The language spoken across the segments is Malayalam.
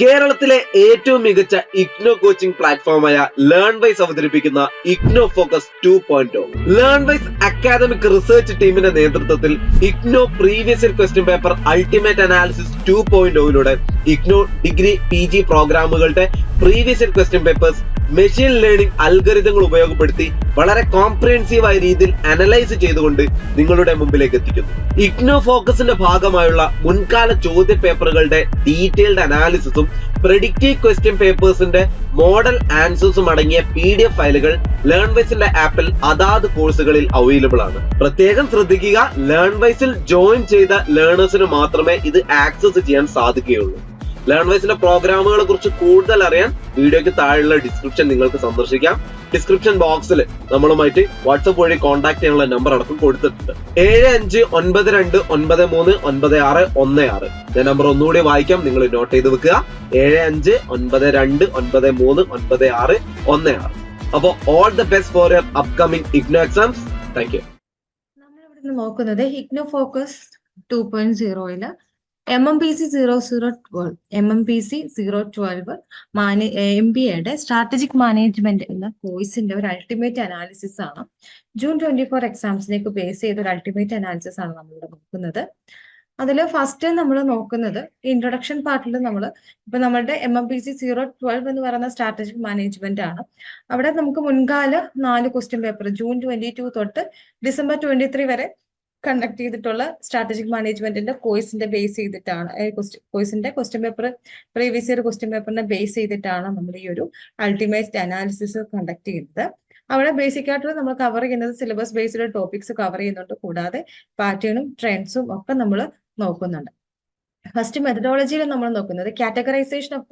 കേരളത്തിലെ ഏറ്റവും മികച്ച ഇഗ്നോ കോച്ചിംഗ് പ്ലാറ്റ്ഫോമായ ലേൺവൈസ് അവതരിപ്പിക്കുന്ന IGNOU focus 2.0. Learnwise academic research ടീമിന്റെ നേതൃത്വത്തിൽ IGNOU previous year question paper ultimate analysis 2.0യിലൂടെ ഇഗ്നോ ഡിഗ്രി PG പ്രോഗ്രാമുകളുടെ previous year question papers machine learning അൽഗരിതങ്ങൾ ഉപയോഗപ്പെടുത്തി വളരെ കോംപ്രിഹെൻസീവായ രീതിയിൽ അനലൈസ് ചെയ്തുകൊണ്ട് നിങ്ങളുടെ മുമ്പിലേക്ക് എത്തിക്കുന്നു. ഇഗ്നോ ഫോക്കസിന്റെ ഭാഗമായുള്ള മുൻകാല ചോദ്യ പേപ്പറുകളുടെ ഡീറ്റെയിൽഡ് അനാലിസിസും പ്രെഡിക്റ്റീവ് ക്വസ്റ്റ്യൻ പേപ്പേഴ്സിന്റെ മോഡൽ ആൻസേഴ്സും അടങ്ങിയ PDF ഫയലുകൾ ലേൺവൈസിന്റെ ആപ്പിൽ അതാത് കോഴ്സുകളിൽ അവൈലബിൾ ആണ്. പ്രത്യേകം ശ്രദ്ധിക്കുക, ലേൺവൈസിൽ ജോയിൻ ചെയ്ത ലേണേഴ്സിന് മാത്രമേ ഇത് ആക്സസ് ചെയ്യാൻ സാധിക്കുകയുള്ളൂ. ലേൺവൈസിന്റെ പ്രോഗ്രാമുകളെ കുറിച്ച് കൂടുതൽ അറിയാൻ വീഡിയോയ്ക്ക് താഴെയുള്ള ഡിസ്ക്രിപ്ഷൻ നിങ്ങൾക്ക് സന്ദർശിക്കാം. ഡിസ്ക്രിപ്ഷൻ ബോക്സിൽ നമ്മളുമായിട്ട് വാട്സപ്പ് വഴി കോൺടാക്ട് ചെയ്യാനുള്ള നമ്പർ അടക്കം കൊടുത്തിട്ടുണ്ട്. 7592939616. ഞാൻ നമ്പർ ഒന്നുകൂടി വായിക്കാം, നിങ്ങൾ നോട്ട് ചെയ്ത് വെക്കുക. 7592939616. അപ്പോൾ all the best for your upcoming IGNOU exams. Thank you. നമ്മളിവിടെ നോക്കുന്നത് ഇഗ്നോ ഫോക്കസ് 2.0 MMPC 0012 MMPC 012 MBAയുടെ സ്ട്രാറ്റജിക് മാനേജ്മെന്റ് എന്ന കോഴ്സിന്റെ ഒരു അൾട്ടിമേറ്റ് അനാലിസിസ് ആണ്. ജൂൺ 24 എക്സാംസിലേക്ക് ബേസ് ചെയ്ത ഒരു അൾട്ടിമേറ്റ് അനാലിസിസ് ആണ് നമ്മളിവിടെ നോക്കുന്നത്. അതിൽ ഫസ്റ്റ് നമ്മൾ നോക്കുന്നത് ഇൻട്രൊഡക്ഷൻ പാർട്ടിൽ ഇപ്പൊ നമ്മളുടെ MMPC 012 എന്ന് പറയുന്ന സ്ട്രാറ്റജിക് മാനേജ്മെന്റ് ആണ്. അവിടെ നമുക്ക് മുൻകാല 4 ക്വസ്റ്റ്യൻ പേപ്പർ ജൂൺ 22 തൊട്ട് ഡിസംബർ 23 വരെ കണ്ടക്ട് ചെയ്തിട്ടുള്ള സ്ട്രാറ്റജിക് മാനേജ്മെന്റിന്റെ കോഴ്സിന്റെ ബേസ് ചെയ്തിട്ടാണ് കോഴ്സിന്റെ question paper previous year question പേപ്പറിനെ ബേസ് ചെയ്തിട്ടാണ് നമ്മൾ ഈ ഒരു അൾട്ടിമേറ്റ് അനാലിസിസ് കണ്ടക്ട് ചെയ്യുന്നത്. അവിടെ ബേസിക് ആയിട്ട് നമ്മൾ കവർ ചെയ്യുന്നത് സിലബസ് ബേസ്ഡ് ടോപ്പിക്സ് കവർ ചെയ്യുന്നുണ്ട്, കൂടാതെ പാറ്റേണും ട്രെൻഡ്സും ഒക്കെ നമ്മൾ നോക്കുന്നുണ്ട്. ഫസ്റ്റ് മെത്തഡോളജിയിൽ നമ്മൾ നോക്കുന്നത് കാറ്റഗറൈസേഷൻ ഓഫ്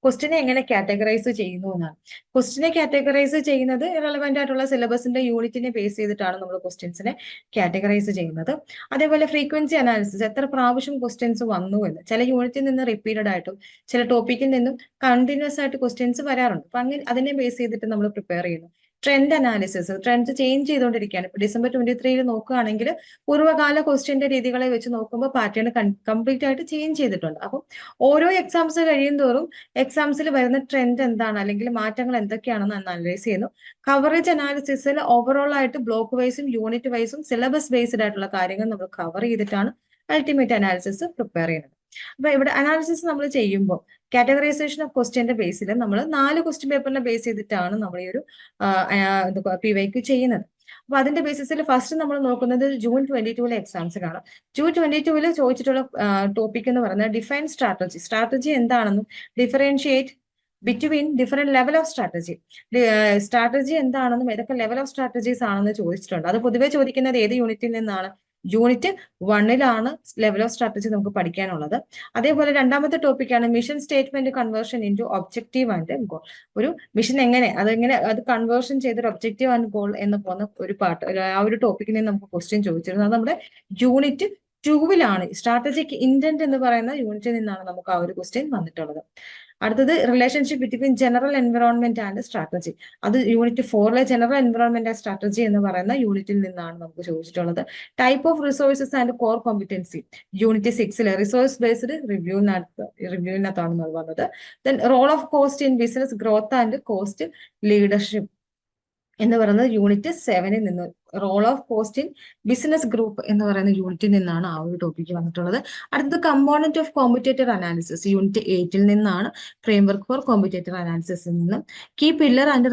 ക്വസ്റ്റ്യനെ എങ്ങനെ കാറ്റഗറൈസ് ചെയ്യുന്നു എന്നാണ്. ക്വസ്റ്റ്യനെ കാറ്റഗറൈസ് ചെയ്യുന്നത് ഇറലവന്റ് ആയിട്ടുള്ള സിലബസിന്റെ യൂണിറ്റിനെ ബേസ് ചെയ്തിട്ടാണ് നമ്മൾ ക്വസ്റ്റ്യൻസിനെ കാറ്റഗറൈസ് ചെയ്യുന്നത്. അതേപോലെ ഫ്രീക്വൻസി അനാലിസിസ്, എത്ര പ്രാവശ്യം ക്വസ്റ്റ്യൻസ് വന്നു എന്ന്. ചില യൂണിറ്റിൽ നിന്ന് റിപ്പീറ്റഡ് ആയിട്ടും ചില ടോപ്പിക്കിൽ നിന്നും കണ്ടിന്യൂസ് ആയിട്ട് ക്വസ്റ്റ്യൻസ് വരാറുണ്ട്. അപ്പൊ അങ്ങനെ അതിനെ ബേസ് ചെയ്തിട്ട് നമ്മൾ പ്രിപ്പയർ ചെയ്യുന്നു. ട്രെൻഡ് അനാലിസിസ്, ട്രെൻഡ് ചേഞ്ച് ചെയ്തുകൊണ്ടിരിക്കുകയാണ്. ഇപ്പൊ ഡിസംബർ 23 നോക്കുകയാണെങ്കിൽ പൂർവ്വകാല ക്വസ്റ്റ്യന്റെ രീതികളെ വെച്ച് നോക്കുമ്പോൾ പാറ്റേൺ കംപ്ലീറ്റ് ആയിട്ട് ചേഞ്ച് ചെയ്തിട്ടുണ്ട്. അപ്പം ഓരോ എക്സാംസ് കഴിയും തോറും എക്സാംസിൽ വരുന്ന ട്രെൻഡ് എന്താണ്, അല്ലെങ്കിൽ മാറ്റങ്ങൾ എന്തൊക്കെയാണെന്ന് അനലൈസ് ചെയ്യുന്നു. കവറേജ് അനാലിസിസിൽ ഓവറോൾ ആയിട്ട് ബ്ലോക്ക് വൈസും യൂണിറ്റ് വൈസും സിലബസ് ബേസ്ഡ് ആയിട്ടുള്ള കാര്യങ്ങൾ നമ്മൾ കവർ ചെയ്തിട്ടാണ് അൾട്ടിമേറ്റ് അനാലിസിസ് പ്രിപ്പയർ ചെയ്യുന്നത്. അപ്പൊ ഇവിടെ അനാലിസിസ് നമ്മൾ ചെയ്യുമ്പോൾ കാറ്റഗറൈസേഷൻ ഓഫ് ക്വസ്റ്റ്യന്റെ ബേസിൽ നമ്മൾ 4 ക്വസ്റ്റ്യൻ പേപ്പറിനെ ബേസ് ചെയ്തിട്ടാണ് നമ്മൾ ഈ ഒരു PYQ ചെയ്യുന്നത്. അപ്പൊ അതിന്റെ ബേസിസിൽ ഫസ്റ്റ് നമ്മൾ നോക്കുന്നത് ജൂൺ 22 എക്സാംസിലാണ്. ജൂൺ 22 ചോദിച്ചിട്ടുള്ള ടോപ്പിക് എന്ന് പറയുന്നത് ഡിഫൈൻ സ്ട്രാറ്റജി എന്താണെന്നും differentiate between different level of strategy എന്താണെന്നും ഏതൊക്കെ ലെവൽ ഓഫ് സ്ട്രാറ്റജീസ് ആണെന്ന് ചോദിച്ചിട്ടുണ്ട്. അത് പൊതുവെ ചോദിക്കുന്നത് ഏത് യൂണിറ്റിൽ നിന്നാണ്? യൂണിറ്റ് 1ലാണ് ലെവൽ ഓഫ് സ്ട്രാറ്റജി നമുക്ക് പഠിക്കാനുള്ളത്. അതേപോലെ രണ്ടാമത്തെ ടോപ്പിക്കാണ് mission statement conversion into objective and goal. ഒരു മിഷൻ അത് കൺവേർഷൻ ചെയ്തൊരു ഒബ്ജക്റ്റീവ് ആൻഡ് ഗോൾ എന്ന് പോകുന്ന ഒരു പാർട്ട്, ആ ഒരു ടോപ്പിക്കിൽ നിന്ന് നമുക്ക് ക്വസ്റ്റ്യൻ ചോദിച്ചിരുന്നത്. അത് നമ്മുടെ യൂണിറ്റ് 2ലാണ് സ്ട്രാറ്റജിക് ഇന്റന്റ് എന്ന് പറയുന്ന യൂണിറ്റിൽ നിന്നാണ് നമുക്ക് ആ ഒരു ക്വസ്റ്റ്യൻ വന്നിട്ടുള്ളത്. അടുത്തത് relationship between general environment and strategy. അത് യൂണിറ്റ് 4ലെ ജനറൽ എൻവയോൺമെന്റ് ആൻഡ് സ്ട്രാറ്റജി എന്ന് പറയുന്ന യൂണിറ്റിൽ നിന്നാണ് നമുക്ക് ചോദിച്ചിട്ടുള്ളത്. Type of resources and core competency unit 6ലെ റിസോഴ്സ് ബേസ്ഡ് റിവ്യൂവിനകത്താണ് വന്നത്. Then role of cost in business growth and cost leadership എന്ന് പറയുന്നത് യൂണിറ്റ് 7ൽ നിന്ന്, role of cost in business group എന്ന് പറയുന്ന യൂണിറ്റിൽ നിന്നാണ് ആ ഒരു ടോപ്പിക്ക് വന്നിട്ടുള്ളത്. അടുത്തത് component of competitor analysis unit 8ൽ നിന്നാണ്. ഫ്രെയിംവർക്ക് ഫോർ കോമ്പറ്റേറ്റർ അനാലിസിസിൽ നിന്നും. Key pillar and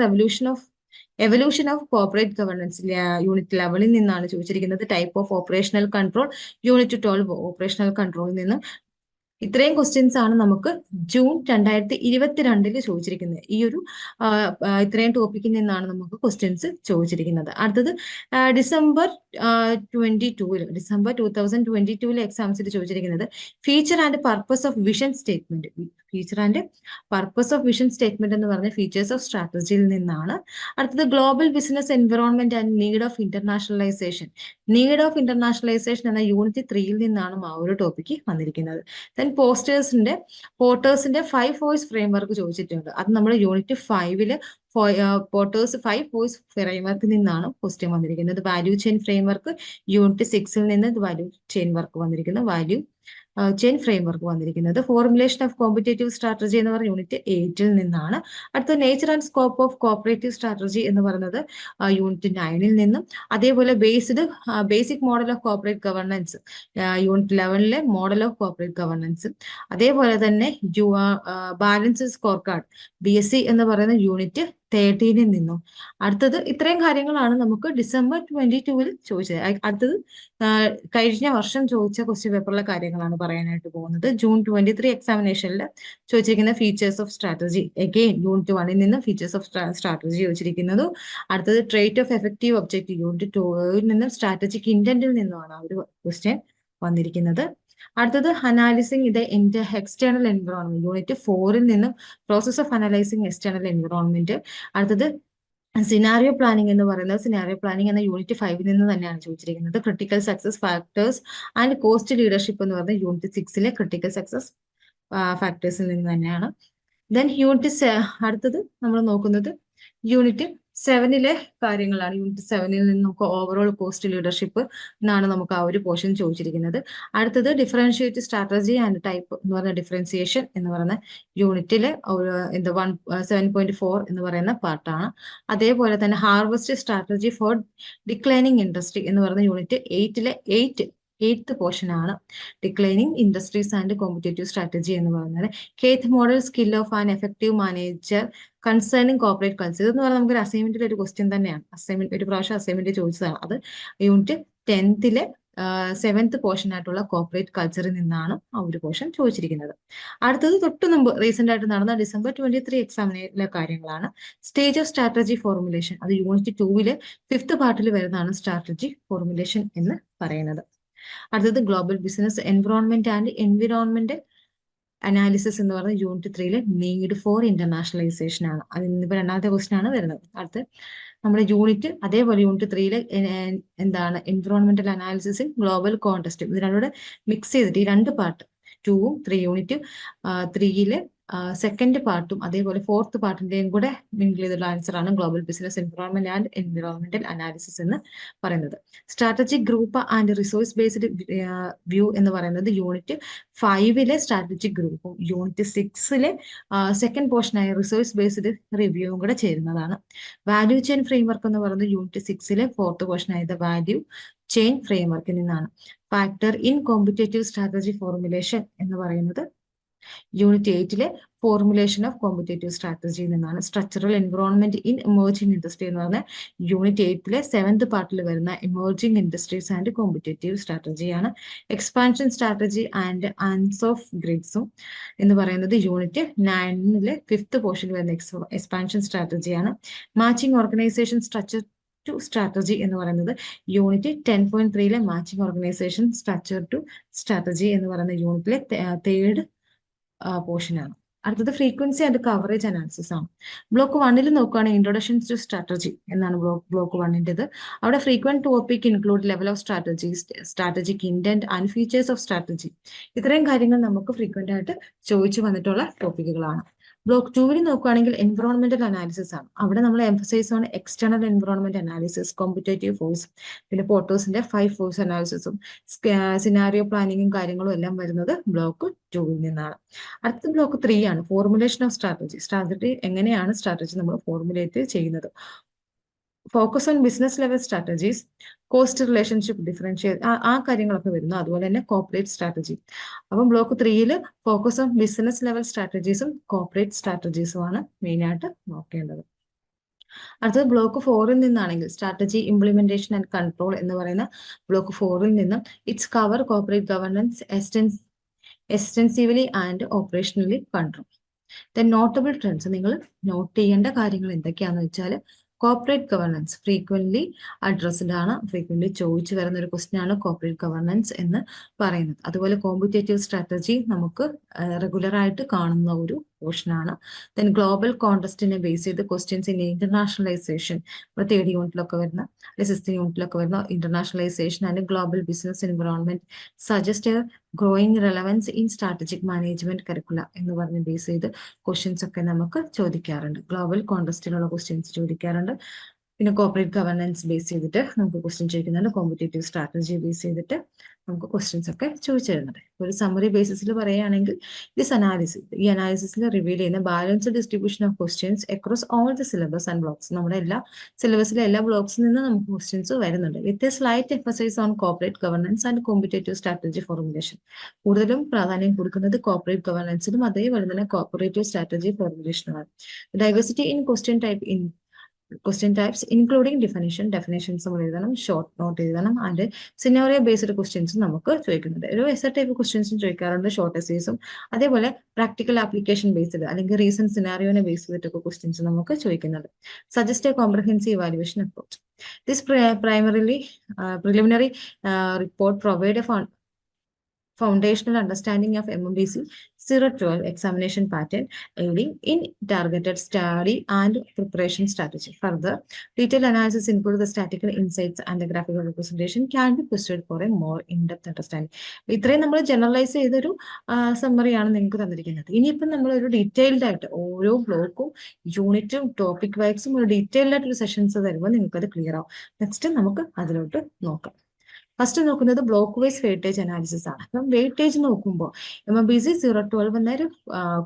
evolution of corporate governance unit 11ൽ നിന്നാണ് ചോദിച്ചിരിക്കുന്നത്. Type of operational control unit 12 operational കൺട്രോളിൽ നിന്നും. ഇത്രയും ക്വസ്റ്റ്യൻസ് ആണ് നമുക്ക് ജൂൺ 2022 ചോദിച്ചിരിക്കുന്നത്. ഈ ഒരു ഇത്രയും ടോപ്പിക്കിൽ നിന്നാണ് നമുക്ക് ക്വസ്റ്റ്യൻസ് ചോദിച്ചിരിക്കുന്നത്. അടുത്തത് ഡിസംബർ 2022 എക്സാംസിൽ ചോദിച്ചിരിക്കുന്നത് feature and purpose of vision statement. Feature and purpose of vision statement എന്ന് പറഞ്ഞ ഫീച്ചേഴ്സ് ഓഫ് സ്ട്രാറ്റജിയിൽ നിന്നാണ്. അടുത്തത് global business environment and need of internationalisation എന്ന യൂണിറ്റ് 3ൽ നിന്നാണ് ആ ഒരു ടോപ്പിക്ക് വന്നിരിക്കുന്നത്. ദെൻ പോർട്ടേഴ്സിന്റെ 5 വോയിസ് ഫ്രെയിംവർക്ക് ചോദിച്ചിട്ടുണ്ട്. അത് നമ്മൾ യൂണിറ്റ് 5ല് പോർട്ടേഴ്സ് 5 വോയിസ് ഫ്രെയിംവർക്കിൽ നിന്നാണ് ക്വസ്റ്റ്യൻ വന്നിരിക്കുന്നത്. വാല്യൂ ചെയിൻ ഫ്രെയിംവർക്ക് യൂണിറ്റ് 6ൽ നിന്ന് വാല്യൂ ചെയിൻ വർക്ക് വന്നിരിക്കുന്നത്. വാല്യൂ ചെയിൻ ഫ്രെയിംവർക്ക് വന്നിരിക്കുന്നത്. ഫോർമുലേഷൻ ഓഫ് കോമ്പറ്റേറ്റീവ് സ്ട്രാറ്റജി എന്ന് പറയുന്ന യൂണിറ്റ് 8 നിന്നാണ്. അടുത്ത nature and scope of cooperative strategy എന്ന് പറയുന്നത് യൂണിറ്റ് 9 നിന്നും. അതേപോലെ basic model of corporate governance unit 11 model of corporate governance. അതേപോലെ തന്നെ ബാലൻസ് സ്കോർ കാർഡ് BSc എന്ന് പറയുന്ന യൂണിറ്റ് 13 നിന്നും. അടുത്തത് ഇത്രയും കാര്യങ്ങളാണ് നമുക്ക് December 22 ചോദിച്ചത്. അടുത്തത് കഴിഞ്ഞ വർഷം ചോദിച്ച ക്വസ്റ്റ്യൻ പേപ്പറിലെ കാര്യങ്ങളാണ് പറയാനായിട്ട് പോകുന്നത്. June 23 എക്സാമിനേഷനിൽ ചോദിച്ചിരിക്കുന്ന features of strategy. Again unit 1 നിന്ന് ഫീച്ചേഴ്സ് ഓഫ് സ്ട്രാറ്റജി ചോദിച്ചിരിക്കുന്നത്. അടുത്തത് trait of effective objective unit 2 നിന്നും സ്ട്രാറ്റജിക് ഇന്റന്റിൽ നിന്നുമാണ് ആ ഒരു ക്വസ്റ്റ്യൻ വന്നിരിക്കുന്നത്. അടുത്തത് അനാലിസിങ് എക്സ്റ്റേണൽ എൻവിറോൺമെന്റ് യൂണിറ്റ് 4 നിന്നും process of analysing external environment. അടുത്തത് സിനാരിയോ പ്ലാനിംഗ് എന്ന് പറയുന്നത് സിനാരിയോ പ്ലാനിംഗ് എന്ന യൂണിറ്റ് 5 നിന്ന് തന്നെയാണ് ചോദിച്ചിരിക്കുന്നത്. Critical success factors and cost leadership എന്ന് പറയുന്ന യൂണിറ്റ് 6 ക്രിട്ടിക്കൽ സക്സസ് ഫാക്ടേഴ്സിൽ നിന്ന് തന്നെയാണ്. ദെൻ അടുത്തത് നമ്മൾ നോക്കുന്നത് യൂണിറ്റ് 7 കാര്യങ്ങളാണ്. യൂണിറ്റ് 7 നിന്ന് നമുക്ക് ഓവറോൾ കോസ്റ്റ് ലീഡർഷിപ്പ് എന്നാണ് നമുക്ക് ആ ഒരു പോർഷൻ ചോദിച്ചിരിക്കുന്നത്. അടുത്തത് ഡിഫറൻഷിയേറ്റ് സ്ട്രാറ്റജി ആൻഡ് ടൈപ്പ് എന്ന് പറയുന്ന ഡിഫറൻസിയേഷൻ എന്ന് പറയുന്ന യൂണിറ്റിലെ 7.4 എന്ന് പറയുന്ന പാർട്ടാണ്. അതേപോലെ തന്നെ harvest strategy for declining industry എന്ന് പറയുന്ന യൂണിറ്റ് 8th പോർഷൻ ആണ്. Declining industries and competitive strategy എന്ന് പറയുന്നത്. കേത്ത് model skill of an effective manager concerning corporate culture എന്ന് പറഞ്ഞാൽ നമുക്ക് അസൈൻമെന്റിൽ ഒരു ക്വസ്റ്റ്യൻ തന്നെയാണ്. ഒരു പ്രാവശ്യം അസൈൻമെന്റ് ചോദിച്ചതാണ്. അത് യൂണിറ്റ് 10th 7th പോർഷൻ ആയിട്ടുള്ള കോർപ്പറേറ്റ് കൾച്ചറിൽ നിന്നാണ് ആ ഒരു പോർഷൻ ചോദിച്ചിരിക്കുന്നത്. അടുത്തത് തൊട്ട് മുമ്പ് റീസെന്റ് ആയിട്ട് നടന്ന December 23 എക്സാമിനിലെ കാര്യങ്ങളാണ്. Stage of strategy formulation. അത് യൂണിറ്റ് 2 5th പാർട്ടിൽ വരുന്നതാണ് സ്ട്രാറ്റജി ഫോർമുലേഷൻ എന്ന് പറയുന്നത്. അടുത്തത് global business environment and environmental analysis എന്ന് പറയുന്ന യൂണിറ്റ് 3 നീഡ് ഫോർ ഇന്റർനാഷണലൈസേഷൻ ആണ്. അതിനിപ്പോ രണ്ടാമത്തെ ക്വസ്റ്റ്യൻ ആണ് വരുന്നത്. അടുത്ത് നമ്മുടെ അതേപോലെ യൂണിറ്റ് 3 എന്താണ് എൻവിറോൺമെന്റൽ അനാലിസിസും ഗ്ലോബൽ കോണ്ടസ്റ്റും ഇത് രണ്ടുകൂടെ മിക്സ് ചെയ്തിട്ട് ഈ 2 പാർട്ട് 2ഉം 3 യൂണിറ്റ് 3 സെക്കൻഡ് പാർട്ടും അതേപോലെ 4th പാർട്ടിന്റെയും കൂടെ മിങ്കിൾ ചെയ്തിട്ടുള്ള ആൻസർ ആണ് global business environment and environmental analysis എന്ന് പറയുന്നത്. Strategic group and resource based view എന്ന് പറയുന്നത് യൂണിറ്റ് 5 സ്ട്രാറ്റജിക് ഗ്രൂപ്പും യൂണിറ്റ് 6 സെക്കൻഡ് പോർഷനായ റിസോഴ്സ് ബേസ്ഡ് റിവ്യൂവും കൂടെ ചേരുന്നതാണ്. വാല്യൂ ചെയിൻ ഫ്രെയിംവർക്ക് എന്ന് പറയുന്നത് യൂണിറ്റ് 6 4th പോർഷനായത് വാല്യൂ ചെയിൻ ഫ്രെയിംവർക്കിൽ നിന്നാണ്. Factor in competitive strategy formulation എന്ന് പറയുന്നത് യൂണിറ്റ് 8 ഫോർമുലേഷൻ ഓഫ് കോമ്പറ്റേറ്റീവ് സ്ട്രാറ്റജിയിൽ നിന്നാണ്. Structural environment in emerging industry എന്ന് പറഞ്ഞ യൂണിറ്റ് 8 7th പാർട്ടിൽ വരുന്ന എമേർജിംഗ് ഇൻഡസ്ട്രീസ് ആൻഡ് കോമ്പറ്റേറ്റീവ് സ്ട്രാറ്റജിയാണ്. Expansion strategy and Ansoff ഗ്രിഡ്സും എന്ന് പറയുന്നത് യൂണിറ്റ് 9 5th പോർഷനിൽ വരുന്ന എക്സ്പാൻഷൻ സ്ട്രാറ്റജിയാണ്. Matching organisation structure to strategy എന്ന് പറയുന്നത് unit 10.3 matching organisation structure to strategy എന്ന് പറയുന്ന യൂണിറ്റിലെ 3rd പോർഷനാണ്. അടുത്തത് ഫ്രീക്വൻസി ആൻഡ് കവറേജ് അനാലിസിസ് ആണ്. ബ്ലോക്ക് 1 നോക്കുകയാണെങ്കിൽ ഇൻട്രൊഡക്ഷൻ ടു സ്ട്രാറ്റജി എന്നാണ് ബ്ലോക്ക് 1. അവിടെ frequent topic include level of strategy, strategic intent and features of strategy. ഇത്രയും കാര്യങ്ങൾ നമുക്ക് ഫ്രീക്വന്റ് ആയിട്ട് ചോദിച്ചു വന്നിട്ടുള്ള ടോപ്പിക്കുകളാണ്. ബ്ലോക്ക് 2 നോക്കുകയാണെങ്കിൽ എൻവിറോൺമെന്റൽ അനാലിസിസ് ആണ്. അവിടെ നമ്മൾ എംഫസൈസ് ആണ് external environment analysis, competitive force, പിന്നെ പോർട്ടോസിന്റെ 5 ഫോഴ്സ് അനാലിസിസും സിനാരിയോ പ്ലാനിങ്ങും കാര്യങ്ങളും എല്ലാം വരുന്നത് ബ്ലോക്ക് 2 നിന്നാണ്. അടുത്ത ബ്ലോക്ക് 3 ആണ് ഫോർമുലേഷൻ ഓഫ് സ്ട്രാറ്റജി. എങ്ങനെയാണ് സ്ട്രാറ്റജി നമ്മൾ ഫോർമുലേറ്റ് ചെയ്യുന്നത്. Focus on business level strategies, cost relationship differentiate ആ കാര്യങ്ങളൊക്കെ വരുന്നു. അതുപോലെ തന്നെ കോർപ്പറേറ്റ് സ്ട്രാറ്റജി. അപ്പം block 3 focus on business level സ്ട്രാറ്റജീസും കോർപ്പറേറ്റ് സ്ട്രാറ്റജീസും ആണ് മെയിൻ ആയിട്ട് നോക്കേണ്ടത്. അടുത്തത് ബ്ലോക്ക് 4 നിന്നാണെങ്കിൽ സ്ട്രാറ്റജി ഇംപ്ലിമെന്റേഷൻ ആൻഡ് കൺട്രോൾ എന്ന് പറയുന്ന ബ്ലോക്ക് 4 നിന്നും its cover corporate governance extensively and operationally control. Then notable trends. നിങ്ങൾ നോട്ട് ചെയ്യേണ്ട കാര്യങ്ങൾ എന്തൊക്കെയാണെന്ന് വെച്ചാൽ കോർപ്പറേറ്റ് ഗവർണൻസ് ഫ്രീക്വന്റ്ലി അഡ്രസ്ഡ് ആണ്. ഫ്രീക്വന്റ്ലി ചോദിച്ചു വരുന്ന ഒരു ക്വസ്റ്റ്യൻ ആണ് കോർപ്പറേറ്റ് ഗവർണൻസ് എന്ന് പറയുന്നത്. അതുപോലെ കോമ്പറ്റേറ്റീവ് സ്ട്രാറ്റജി നമുക്ക് റെഗുലർ ആയിട്ട് കാണുന്ന ഒരു പോർഷൻ ആണ്. ദെൻ ഗ്ലോബൽ കോണ്ടസ്റ്റിനെ ബേസ് ചെയ്ത് ക്വസ്റ്റ്യൻസ് ഇൻ ഇന്റർനാഷണലൈസേഷൻ 3rd യൂണിറ്റിലൊക്കെ വരുന്ന 6th യൂണിറ്റിലൊക്കെ വരുന്ന internationalisation and global business environment suggest growing relevance in strategic management കരിക്കുല എന്ന് പറഞ്ഞ് ബേസ് ചെയ്ത് ക്വസ്റ്റ്യൻസ് ഒക്കെ നമുക്ക് ചോദിക്കാറുണ്ട്. ഗ്ലോബൽ കോണ്ടസ്റ്റിലുള്ള ക്വസ്റ്റ്യൻസ് ചോദിക്കാറുണ്ട്. പിന്നെ കോർപ്പറേറ്റ് ഗവർണൻസ് ബേസ് ചെയ്തിട്ട് നമുക്ക് ക്വസ്റ്റ്യൻ ചോദിക്കുന്നുണ്ട്. കോമ്പറ്റേറ്റീവ് സ്ട്രാറ്റജി ബേസ് ചെയ്തിട്ട് നമുക്ക് ക്വസ്റ്റ്യൻസ് ഒക്കെ ചോദിച്ചു തരുന്നുണ്ട്. ഒരു സമ്മറി ബേസിസിൽ പറയുകയാണെങ്കിൽ ദിസ് അനാലിസിസ്, ഈ അനാലിസിസിൽ റിവീൽ ചെയ്യുന്ന balanced distribution of questions across all the syllabus and blocks. നമ്മുടെ എല്ലാ സിലബസിലെ എല്ലാ ബ്ലോക്സിൽ നിന്ന് നമുക്ക് ക്വസ്റ്റ്യൻസ് വരുന്നുണ്ട്. With a slight emphasise on corporate governance and competitive strategy formulation. കൂടുതലും പ്രാധാന്യം കൊടുക്കുന്നത് കോർപ്പറേറ്റ് ഗവർണൻസിനും അതേപോലെ തന്നെ കോർപ്പറേറ്റീവ് സ്ട്രാറ്റജി ഫോർമുലേഷനുമാണ്. Diversity in question types including definitions നമ്മൾ എഴുതണം, ഷോർട്ട് നോട്ട് എഴുതണം, ആൻഡ് സിനാറിയോ ബേസ്ഡ് ക്വസ്റ്റ്യൻസും നമുക്ക് ചോദിക്കുന്നുണ്ട്. ഒരു എസ്സേ ടൈപ്പ് ക്വസ്റ്റ്യൻസും ചോദിക്കാറുണ്ട്, ഷോർട്ട് എസ്സേസും. അതേപോലെ പ്രാക്ടിക്കൽ ആപ്ലിക്കേഷൻ ബേസ്ഡ് അല്ലെങ്കിൽ റീസെന്റ് സിനാറിയോനെ ബേസ് ചെയ്തിട്ടൊക്കെ ക്വസ്റ്റ്യൻസ് നമുക്ക് ചോദിക്കുന്നുണ്ട്. Suggest A comprehensive evaluation approach. This preliminary report provide a foundational understanding of MMBC 012 examination pattern, aiding in targeted study and preparation strategy. Further, detailed analysis include the statistical insights and the graphical representation can be pursued for a more in-depth understanding. ഇത്രയും നമ്മൾ ജനറലൈസ് ചെയ്തൊരു സമ്മറിയാണ് നിങ്ങൾക്ക് തന്നിരിക്കുന്നത്. ഇനിയിപ്പം നമ്മൾ ഒരു ഡീറ്റെയിൽഡ് ആയിട്ട് ഓരോ ബ്ലോക്കും യൂണിറ്റും ടോപ്പിക് വൈസും ഒരു ഡീറ്റെയിൽഡ് ആയിട്ട് ഒരു സെഷൻസ് തരുമ്പോൾ നിങ്ങൾക്ക് അത് ക്ലിയർ ആവും. നെക്സ്റ്റ് നമുക്ക് അതിലോട്ട് നോക്കാം. ഫസ്റ്റ് നോക്കുന്നത് ബ്ലോക്ക് വൈസ് വെയിറ്റേജ് അനാലിസിസ് ആണ്. അപ്പം വെയിറ്റേജ് നോക്കുമ്പോൾ MMBC 012 എന്നൊരു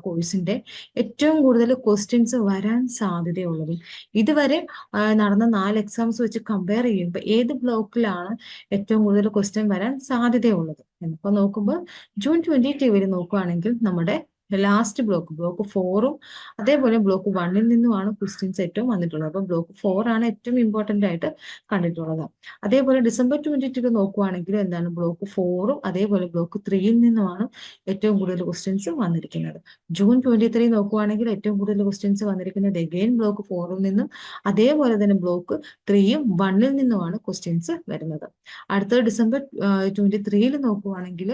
കോഴ്സിന്റെ ഏറ്റവും കൂടുതൽ ക്വസ്റ്റ്യൻസ് വരാൻ സാധ്യതയുള്ളതും ഇതുവരെ നടന്ന 4 എക്സാംസ് വെച്ച് കമ്പയർ ചെയ്യുമ്പോൾ ഏത് ബ്ലോക്കിലാണ് ഏറ്റവും കൂടുതൽ ക്വസ്റ്റ്യൻ വരാൻ സാധ്യതയുള്ളത് എന്നിപ്പോൾ നോക്കുമ്പോൾ ജൂൺ 22 നോക്കുകയാണെങ്കിൽ നമ്മുടെ ലാസ്റ്റ് ബ്ലോക്ക് 4ഉം അതേപോലെ ബ്ലോക്ക് 1ൽ നിന്നുമാണ് ക്വസ്റ്റ്യൻസ് ഏറ്റവും വന്നിട്ടുള്ളത്. അപ്പൊ ബ്ലോക്ക് 4 ആണ് ഏറ്റവും ഇമ്പോർട്ടന്റ് ആയിട്ട് കണ്ടിട്ടുള്ളത്. അതേപോലെ ഡിസംബർ 22 നോക്കുവാണെങ്കിൽ എന്താണ് ബ്ലോക്ക് 4ഉം അതേപോലെ ബ്ലോക്ക് 3യിൽ നിന്നുമാണ് ഏറ്റവും കൂടുതൽ ക്വസ്റ്റ്യൻസ് വന്നിരിക്കുന്നത്. ജൂൺ 23 നോക്കുവാണെങ്കിൽ ഏറ്റവും കൂടുതൽ ക്വസ്റ്റ്യൻസ് വന്നിരിക്കുന്നത് എഗെയിൻ ബ്ലോക്ക് 4ൽ നിന്നും അതേപോലെ തന്നെ ബ്ലോക്ക് 3യും 1ൽ നിന്നുമാണ് ക്വസ്റ്റ്യൻസ് വരുന്നത്. അടുത്തത് ഡിസംബർ 23യിൽ നോക്കുവാണെങ്കിൽ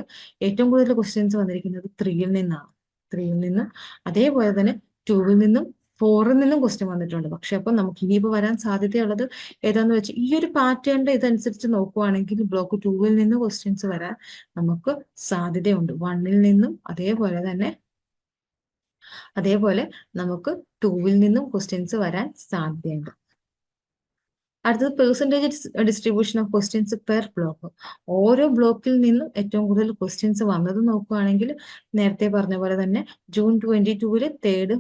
ഏറ്റവും കൂടുതൽ ക്വസ്റ്റ്യൻസ് വന്നിരിക്കുന്നത് 3യിൽ നിന്നാണ്. 3യിൽ നിന്നും അതേപോലെ തന്നെ 2വിൽ നിന്നും 4ൽ നിന്നും ക്വസ്റ്റ്യൻ വന്നിട്ടുണ്ട്. പക്ഷെ അപ്പൊ നമുക്ക് ഇനിയിപ്പോ വരാൻ സാധ്യതയുള്ളത് ഏതാന്ന് വെച്ചാൽ ഈ ഒരു പാറ്റേണിന്റെ ഇതനുസരിച്ച് നോക്കുവാണെങ്കിൽ ബ്ലോക്ക് 2വിൽ നിന്ന് ക്വസ്റ്റ്യൻസ് വരാൻ നമുക്ക് സാധ്യതയുണ്ട്. 1ൽ നിന്നും അതേപോലെ നമുക്ക് 2വിൽ നിന്നും ക്വസ്റ്റ്യൻസ് വരാൻ സാധ്യതയുണ്ട്. അടുത്തത് percentage distribution of questions per block. ഓരോ ബ്ലോക്കിൽ നിന്നും ഏറ്റവും കൂടുതൽ ക്വസ്റ്റ്യൻസ് വന്നത് നോക്കുകയാണെങ്കിൽ നേരത്തെ പറഞ്ഞ പോലെ തന്നെ ജൂൺ 22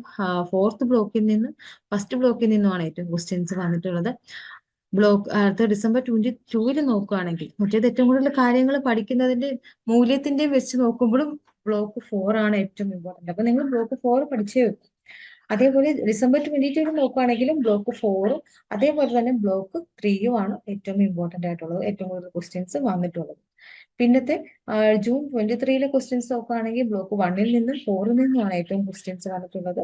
4th ബ്ലോക്കിൽ നിന്നും ഫസ്റ്റ് ബ്ലോക്കിൽ നിന്നുമാണ് ഏറ്റവും ക്വസ്റ്റ്യൻസ് വന്നിട്ടുള്ളത്. അടുത്ത ഡിസംബർ 22 നോക്കുകയാണെങ്കിൽ മറ്റേത് ഏറ്റവും കൂടുതൽ കാര്യങ്ങൾ പഠിക്കുന്നതിന്റെ മൂല്യത്തിന്റെയും വെച്ച് നോക്കുമ്പോഴും ബ്ലോക്ക് 4 ആണ് ഏറ്റവും ഇമ്പോർട്ടന്റ്. അപ്പൊ നിങ്ങൾ ബ്ലോക്ക് 4 പഠിച്ചേ വെക്കും. അതേപോലെ ഡിസംബർ 22 നോക്കുകയാണെങ്കിലും ബ്ലോക്ക് 4ഉം അതേപോലെ തന്നെ ബ്ലോക്ക് 3യും ആണ് ഏറ്റവും ഇമ്പോർട്ടന്റ് ആയിട്ടുള്ളത്, ഏറ്റവും കൂടുതൽ ക്വസ്റ്റ്യൻസ് വന്നിട്ടുള്ളത്. പിന്നത്തെ ജൂൺ 23 ക്വസ്റ്റ്യൻസ് നോക്കുകയാണെങ്കിൽ ബ്ലോക്ക് 1ൽ നിന്നും 4ൽ നിന്നുമാണ് ഏറ്റവും ക്വസ്റ്റ്യൻസ് വന്നിട്ടുള്ളത്.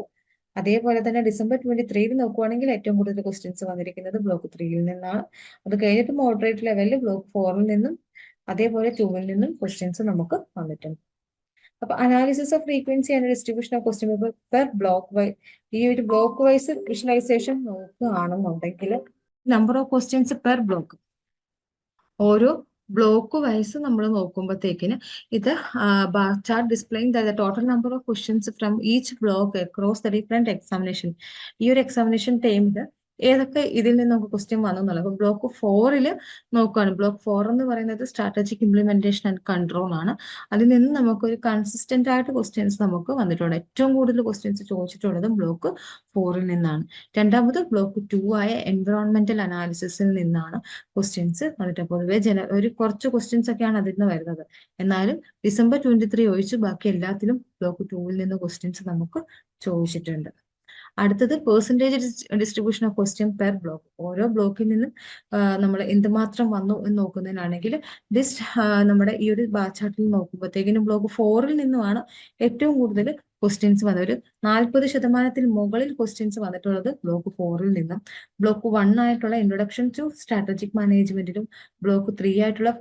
അതേപോലെ തന്നെ ഡിസംബർ 23 നോക്കുകയാണെങ്കിൽ ഏറ്റവും കൂടുതൽ ക്വസ്റ്റ്യൻസ് വന്നിരിക്കുന്നത് ബ്ലോക്ക് 3യിൽ നിന്നാണ്. അത് കഴിഞ്ഞിട്ട് മോഡറേറ്റ് ലെവലിൽ ബ്ലോക്ക് 4ൽ നിന്നും അതേപോലെ 2വിൽ നിന്നും ക്വസ്റ്റ്യൻസ് നമുക്ക് വന്നിട്ടുണ്ട്. അപ്പൊ analysis of frequency and distribution of question paper per block wise, ഈ ഒരു ബ്ലോക്ക് വൈസ് വിഷ്വലൈസേഷൻ നോക്കുകയാണെന്നുണ്ടെങ്കിൽ number of questions per block ഓരോ ബ്ലോക്ക് വൈസ് നമ്മൾ നോക്കുമ്പോഴത്തേക്കിന് ഇത് bar chart displaying the total number of questions from each block across the different examination. ഈ ഒരു എക്സാമിനേഷൻ ടൈമിൽ ഏതൊക്കെ ഇതിൽ നിന്ന് നമുക്ക് ക്വസ്റ്റ്യൻ വന്നു എന്നുള്ളത്. അപ്പൊ ബ്ലോക്ക് 4ൽ നോക്കുകയാണ്. ബ്ലോക്ക് 4 എന്ന് പറയുന്നത് സ്ട്രാറ്റജിക് ഇംപ്ലിമെന്റേഷൻ ആൻഡ് കൺട്രോൾ ആണ്. അതിൽ നിന്ന് നമുക്കൊരു കൺസിസ്റ്റന്റ് ആയിട്ട് ക്വസ്റ്റ്യൻസ് നമുക്ക് വന്നിട്ടുണ്ട്. ഏറ്റവും കൂടുതൽ ക്വസ്റ്റ്യൻസ് ചോദിച്ചിട്ടുള്ളത് ബ്ലോക്ക് 4ൽ നിന്നാണ്. രണ്ടാമത് ബ്ലോക്ക് 2 ആയ എൻവറോൺമെന്റൽ അനാലിസിസിൽ നിന്നാണ് ക്വസ്റ്റ്യൻസ് വന്നിട്ട്. പൊതുവെ ഒരു കുറച്ച് ക്വസ്റ്റ്യൻസ് ഒക്കെയാണ് അതിൽ നിന്ന് വരുന്നത്. എന്നാലും ഡിസംബർ 23 ഒഴിച്ച് ബാക്കി എല്ലാത്തിലും ബ്ലോക്ക് 2വിൽ നിന്ന് ക്വസ്റ്റ്യൻസ് നമുക്ക് ചോദിച്ചിട്ടുണ്ട്. അടുത്തത് percentage distribution of question per block. ഓരോ ബ്ലോക്കിൽ നിന്നും നമ്മൾ എന്തുമാത്രം വന്നു എന്ന് നോക്കുന്നതിനാണെങ്കിൽ നമ്മുടെ ഈ ഒരു ബാർ ചാർട്ടിൽ നോക്കുമ്പോഴത്തേക്കിനും ബ്ലോക്ക് 4ൽ നിന്നുമാണ് ഏറ്റവും കൂടുതൽ ക്വസ്റ്റ്യൻസ് വന്നത്. ഒരു 40% മുകളിൽ ക്വസ്റ്റ്യൻസ് വന്നിട്ടുള്ളത് ബ്ലോക്ക് 4ൽ നിന്നും. ബ്ലോക്ക് 1 ആയിട്ടുള്ള ഇൻട്രൊഡക്ഷൻ ടു സ്ട്രാറ്റജിക് മാനേജ്മെന്റിലും ബ്ലോക്ക് 3 ആയിട്ടുള്ള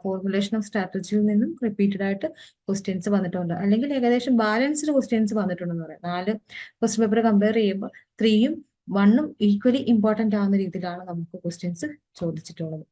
ഫോർമുലേഷൻ ഓഫ് സ്ട്രാറ്റജിയിൽ നിന്നും റിപ്പീറ്റഡ് ആയിട്ട് ക്വസ്റ്റ്യൻസ് വന്നിട്ടുണ്ട്. അല്ലെങ്കിൽ ഏകദേശം ബാലൻസ്ഡ് ക്വസ്റ്റ്യൻസ് വന്നിട്ടുണ്ടെന്ന് പറയാം. 4 ക്വസ്റ്റ്യൻ പേപ്പർ കമ്പയർ ചെയ്യുമ്പോൾ 3യും 1ഉം ഈക്വലി ഇമ്പോർട്ടന്റ് ആവുന്ന രീതിയിലാണ് നമുക്ക് ക്വസ്റ്റ്യൻസ് ചോദിച്ചിട്ടുള്ളത്.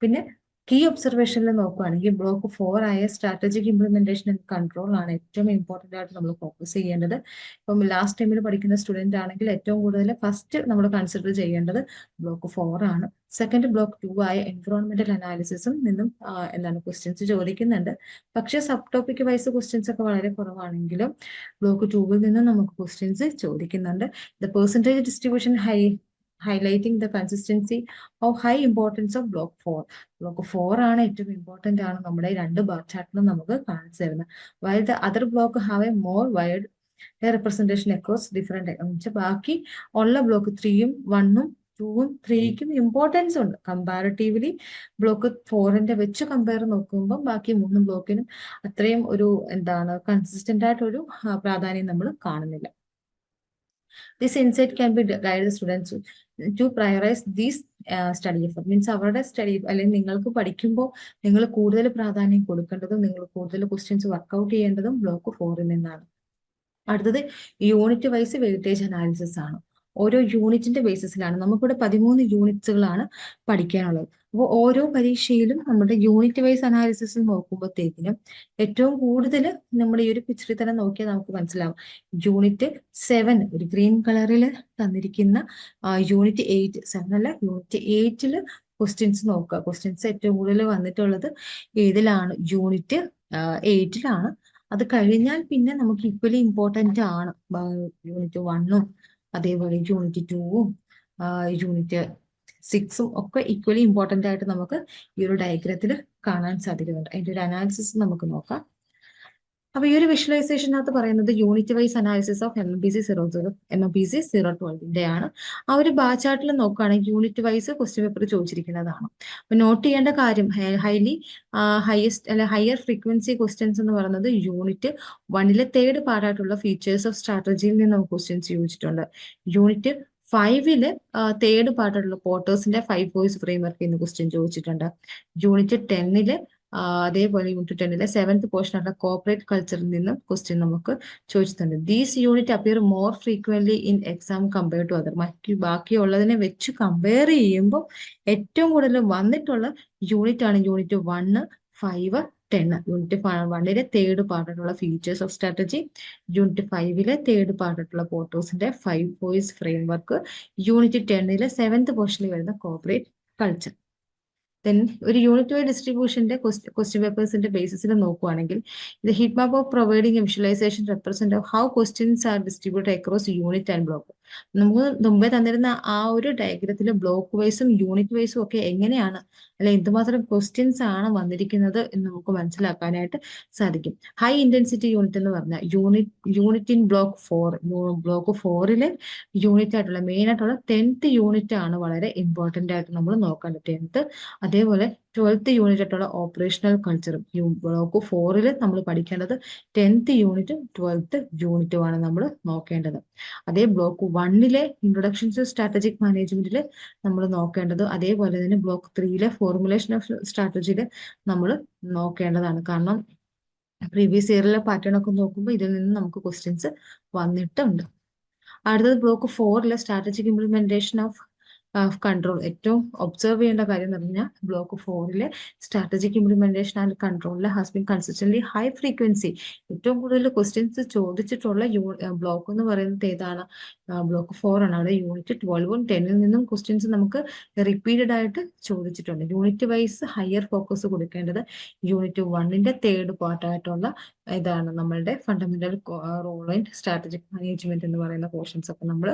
പിന്നെ കീ ഒബ്സർവേഷനിൽ നോക്കുകയാണെങ്കിൽ ബ്ലോക്ക് 4 ആയ സ്ട്രാറ്റജിക് ഇംപ്ലിമെന്റേഷൻ ആൻഡ് കൺട്രോൾ ആണ് ഏറ്റവും ഇമ്പോർട്ടന്റ് ആയിട്ട് നമ്മൾ ഫോക്കസ് ചെയ്യേണ്ടത്. ഇപ്പം ലാസ്റ്റ് ടൈമിൽ പഠിക്കുന്ന സ്റ്റുഡന്റ് ആണെങ്കിൽ ഏറ്റവും കൂടുതൽ ഫസ്റ്റ് നമ്മൾ കൺസിഡർ ചെയ്യേണ്ടത് ബ്ലോക്ക് 4 ആണ്. സെക്കൻഡ് ബ്ലോക്ക് 2 ആയ എൻവിറോൺമെന്റൽ അനാലിസിസും നിന്നും എന്താണ് ക്വസ്റ്റ്യൻസ് ചോദിക്കുന്നുണ്ട്. പക്ഷേ സബ് ടോപ്പിക് വൈസ് ക്വസ്റ്റ്യൻസ് ഒക്കെ വളരെ കുറവാണെങ്കിലും ബ്ലോക്ക് 2വിൽ നിന്നും നമുക്ക് ക്വസ്റ്റ്യൻസ് ചോദിക്കുന്നുണ്ട്. The percentage distribution highlighting the consistency of high importance of block 4. Block 4 ആണ് ഏറ്റവും ഇമ്പോർട്ടന്റ് ആണ് നമ്മുടെ രണ്ട് ബാർ ചാർട്ടിലും നമുക്ക് കാണിച്ചു തരുന്നത്. While the other block have A more wide representation across different ബാക്കി ഉള്ള ബ്ലോക്ക് 3യും 1ഉം 2ഉം 3ക്കും ഇമ്പോർട്ടൻസ് ഉണ്ട്. കമ്പാരിറ്റീവ്ലി ബ്ലോക്ക് 4ന്റെ വെച്ച് കമ്പയർ നോക്കുമ്പോൾ ബാക്കി 3 ബ്ലോക്കിനും അത്രയും ഒരു എന്താണ് കൺസിസ്റ്റന്റ് ആയിട്ടൊരു പ്രാധാന്യം നമ്മൾ കാണുന്നില്ല. This insight can be guide the students to prioritize these study effort. Means അവരുടെ സ്റ്റഡി അല്ലെങ്കിൽ നിങ്ങൾക്ക് പഠിക്കുമ്പോൾ നിങ്ങൾ കൂടുതൽ പ്രാധാന്യം കൊടുക്കേണ്ടതും നിങ്ങൾ കൂടുതൽ ക്വസ്റ്റ്യൻസ് വർക്ക്ഔട്ട് ചെയ്യേണ്ടതും ബ്ലോക്ക് 4ൽ നിന്നാണ്. അടുത്തത് യൂണിറ്റ് വൈസ് വെയിറ്റേജ് അനാലിസിസ് ആണ്. ഓരോ യൂണിറ്റിന്റെ ബേസിസിലാണ് നമുക്കിവിടെ 13 യൂണിറ്റ്സുകളാണ് പഠിക്കാനുള്ളത്. അപ്പോൾ ഓരോ പരീക്ഷയിലും നമ്മുടെ യൂണിറ്റ് വൈസ് അനാലിസിസ് നോക്കുമ്പോഴത്തേക്കിനും ഏറ്റവും കൂടുതൽ നമ്മൾ ഈ ഒരു പിക്ചറിൽ തന്നെ നോക്കിയാൽ നമുക്ക് മനസ്സിലാവും. യൂണിറ്റ് 7 ഒരു ഗ്രീൻ കളറിൽ തന്നിരിക്കുന്ന യൂണിറ്റ് 8 7 അല്ല യൂണിറ്റ് 8ൽ ക്വസ്റ്റ്യൻസ് നോക്കുക. ക്വസ്റ്റ്യൻസ് ഏറ്റവും കൂടുതൽ വന്നിട്ടുള്ളത് ഏതിലാണ്? യൂണിറ്റ് 8ലാണ്. അത് കഴിഞ്ഞാൽ പിന്നെ നമുക്ക് ഈക്വലി ഇമ്പോർട്ടന്റ് ആണ് യൂണിറ്റ് 1ഉം അതേപോലെ യൂണിറ്റ് 2ഉം യൂണിറ്റ് 6ഉം ഒക്കെ ഈക്വലി ഇമ്പോർട്ടന്റ് ആയിട്ട് നമുക്ക് ഈ ഒരു ഡയഗ്രത്തിൽ കാണാൻ സാധിക്കുന്നുണ്ട്. അതിന്റെ ഒരു അനാലിസിസ് നമുക്ക് നോക്കാം. അപ്പൊ ഈ ഒരു വിഷ്വലൈസേഷനകത്ത് പറയുന്നത് unit wise analysis of MMPC 00 MMPC 012 ആണ്. ആ ഒരു ബാർ ചാർട്ടിൽ നോക്കുകയാണെങ്കിൽ യൂണിറ്റ് വൈസ് ക്വസ്റ്റ്യൻ പേപ്പർ ചോദിച്ചിരിക്കുന്നതാണ്. അപ്പൊ നോട്ട് ചെയ്യേണ്ട കാര്യം ഹയസ്റ്റ് അല്ലെ ഹയർ ഫ്രീക്വൻസി ക്വസ്റ്റ്യൻസ് എന്ന് പറയുന്നത് യൂണിറ്റ് 1ലെ തേർഡ് പാർട്ടായിട്ടുള്ള ഫീച്ചേഴ്സ് ഓഫ് സ്ട്രാറ്റജിയിൽ നിന്ന് ക്വസ്റ്റ്യൻസ് ചോദിച്ചിട്ടുണ്ട്. യൂണിറ്റ് 5ല് തേർഡ് പാർട്ടായിട്ടുള്ള പോർട്ടേഴ്സിന്റെ 5 വോയിസ് ഫ്രെയിംവർക്ക് ഇന്ന് ക്വസ്റ്റ്യൻ ചോദിച്ചിട്ടുണ്ട്. യൂണിറ്റ് 10ല് അതേപോലെ യൂണിറ്റ് 10ലെ 7th പോർഷൻ ആയിട്ടുള്ള കോർപ്പറേറ്റ് കൾച്ചറിൽ നിന്നും ക്വസ്റ്റ്യൻ നമുക്ക് ചോദിച്ചിട്ടുണ്ട്. These unit appear more frequently in exam compare to other. ബാക്കിയുള്ളതിനെ വെച്ച് കമ്പയർ ചെയ്യുമ്പോൾ ഏറ്റവും കൂടുതൽ വന്നിട്ടുള്ള യൂണിറ്റ് ആണ് യൂണിറ്റ് 1, 5, 10. യൂണിറ്റ് 1ലെ തേർഡ് പാർട്ടായിട്ടുള്ള features of strategy, unit 5ലെ third പാർട്ടായിട്ടുള്ള പോർട്ടേഴ്സിന്റെ 5 വോയിസ് ഫ്രെയിംവർക്ക്, യൂണിറ്റ് 10ലെ 7th പോർഷനിൽ വരുന്ന കോർപ്പറേറ്റ് കൾച്ചർ. ദെൻ ഒരു യൂണിറ്റ് വൈഡ് ഡിസ്ട്രിബ്യൂഷന്റെ ക്വസ്റ്റ്യൻ പേപ്പേഴ്സിന്റെ ബേസിസിൽ നോക്കുകയാണെങ്കിൽ ഇത് hit map of providing a visualisation represent of how questions are distributed across unit and block. നമുക്ക് മുമ്പേ തന്നിരുന്ന ആ ഒരു ഡയഗ്രത്തിൽ ബ്ലോക്ക് വൈസും യൂണിറ്റ് വൈസും ഒക്കെ എങ്ങനെയാണ് അല്ലെ എന്തുമാത്രം ക്വസ്റ്റ്യൻസ് ആണ് വന്നിരിക്കുന്നത് എന്ന് നമുക്ക് മനസ്സിലാക്കാനായിട്ട് സാധിക്കും. ഹൈ ഇന്റൻസിറ്റി യൂണിറ്റ് എന്ന് പറഞ്ഞാൽ യൂണിറ്റ് ഇൻ ബ്ലോക്ക് 4 ബ്ലോക്ക് 4ലെ യൂണിറ്റ് ആയിട്ടുള്ള മെയിൻ ആയിട്ടുള്ള 10th യൂണിറ്റ് ആണ് വളരെ ഇമ്പോർട്ടന്റ് ആയിട്ട് നമ്മൾ നോക്കേണ്ടത്. 10th അതേപോലെ 12th യൂണിറ്റ് ആയിട്ടുള്ള ഓപ്പറേഷണൽ കൾച്ചറും ബ്ലോക്ക് 4ൽ നമ്മൾ പഠിക്കേണ്ടത് 10th യൂണിറ്റും 12th യൂണിറ്റുമാണ് നമ്മൾ നോക്കേണ്ടത്. അതേ ബ്ലോക്ക് 1ലെ ഇൻട്രൊഡക്ഷൻ ടു സ്ട്രാറ്റജിക് മാനേജ്മെന്റിൽ നമ്മൾ നോക്കേണ്ടത് അതേപോലെ തന്നെ ബ്ലോക്ക് 3ലെ ഫോർമുലേഷൻ ഓഫ് സ്ട്രാറ്റജിയിൽ നമ്മൾ നോക്കേണ്ടതാണ്. കാരണം പ്രീവിയസ് ഇയറിലെ പാറ്റേൺ ഒക്കെ നോക്കുമ്പോൾ ഇതിൽ നിന്ന് നമുക്ക് ക്വസ്റ്റ്യൻസ് വന്നിട്ടുണ്ട്. അടുത്തത് ബ്ലോക്ക് 4ലെ സ്ട്രാറ്റജിക് ഇംപ്ലിമെന്റേഷൻ ഓഫ് കൺട്രോൾ. ഏറ്റവും ഒബ്സർവ് ചെയ്യേണ്ട കാര്യം എന്ന് പറഞ്ഞാൽ ബ്ലോക്ക് 4ലെ സ്ട്രാറ്റജിക് ഇംപ്ലിമെന്റേഷൻ ആൻഡ് കൺട്രോളിലെ has been consistently high frequency. ഏറ്റവും കൂടുതൽ ക്വസ്റ്റ്യൻസ് ചോദിച്ചിട്ടുള്ള ബ്ലോക്ക് എന്ന് പറയുന്നത് ഏതാണ്? ബ്ലോക്ക് 4 ആണ്. അവിടെ യൂണിറ്റ് 12ഉം 10ൽ നിന്നും ക്വസ്റ്റ്യൻസ് നമുക്ക് റിപ്പീറ്റഡ് ആയിട്ട് ചോദിച്ചിട്ടുണ്ട്. യൂണിറ്റ് വൈസ് ഹയർ ഫോക്കസ് കൊടുക്കേണ്ടത് യൂണിറ്റ് 1ന്റെ തേർഡ് പാർട്ടായിട്ടുള്ള ഇതാണ് നമ്മളുടെ fundamental role in strategic management എന്ന് പറയുന്ന പോർഷൻസ് ഒക്കെ നമ്മൾ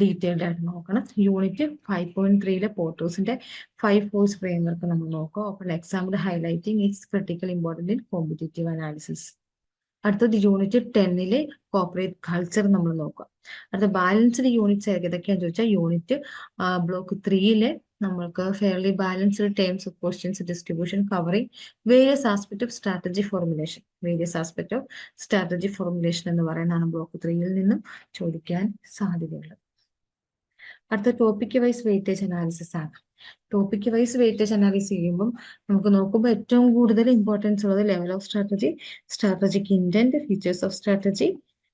ഡീറ്റെയിൽഡ് ആയിട്ട് നോക്കണം. യൂണിറ്റ് 5.3ലെ പോർട്ടേഴ്സിന്റെ 5 ഫോഴ്സ് ഫ്രെയിംവർക്ക് നമ്മൾ നോക്കാം. അപ്പോൾ എക്സാമിൽ highlighting its critical important in competitive analysis. അടുത്തത് യൂണിറ്റ് 10ലെ കോർപ്പറേറ്റ് കൾച്ചർ നമ്മൾ നോക്കാം. അടുത്ത ബാലൻസ്ഡ് യൂണിറ്റ്സ് ഏതൊക്കെയാണെന്ന് ചോദിച്ചാൽ യൂണിറ്റ് ബ്ലോക്ക് 3ലെ നമ്മൾക്ക് fairly balanced terms of questions distribution covering various aspect of strategy formulation. Various aspect of strategy formulation എന്ന് പറയുന്നതാണ് ബ്ലോക്ക് 3ൽ നിന്നും ചോദിക്കാൻ സാധ്യതയുള്ളത്. അടുത്ത ടോപ്പിക് വൈസ് വെയിറ്റേജ് അനാലിസിസ് ആണ്. ടോപ്പിക് വൈസ് വെയിറ്റേജ് അനാലിസിസ് ചെയ്യുമ്പോൾ നമുക്ക് നോക്കുമ്പോൾ ഏറ്റവും കൂടുതൽ ഇമ്പോർട്ടൻസ് ഉള്ളത് level of strategy, strategic intent, features of strategy,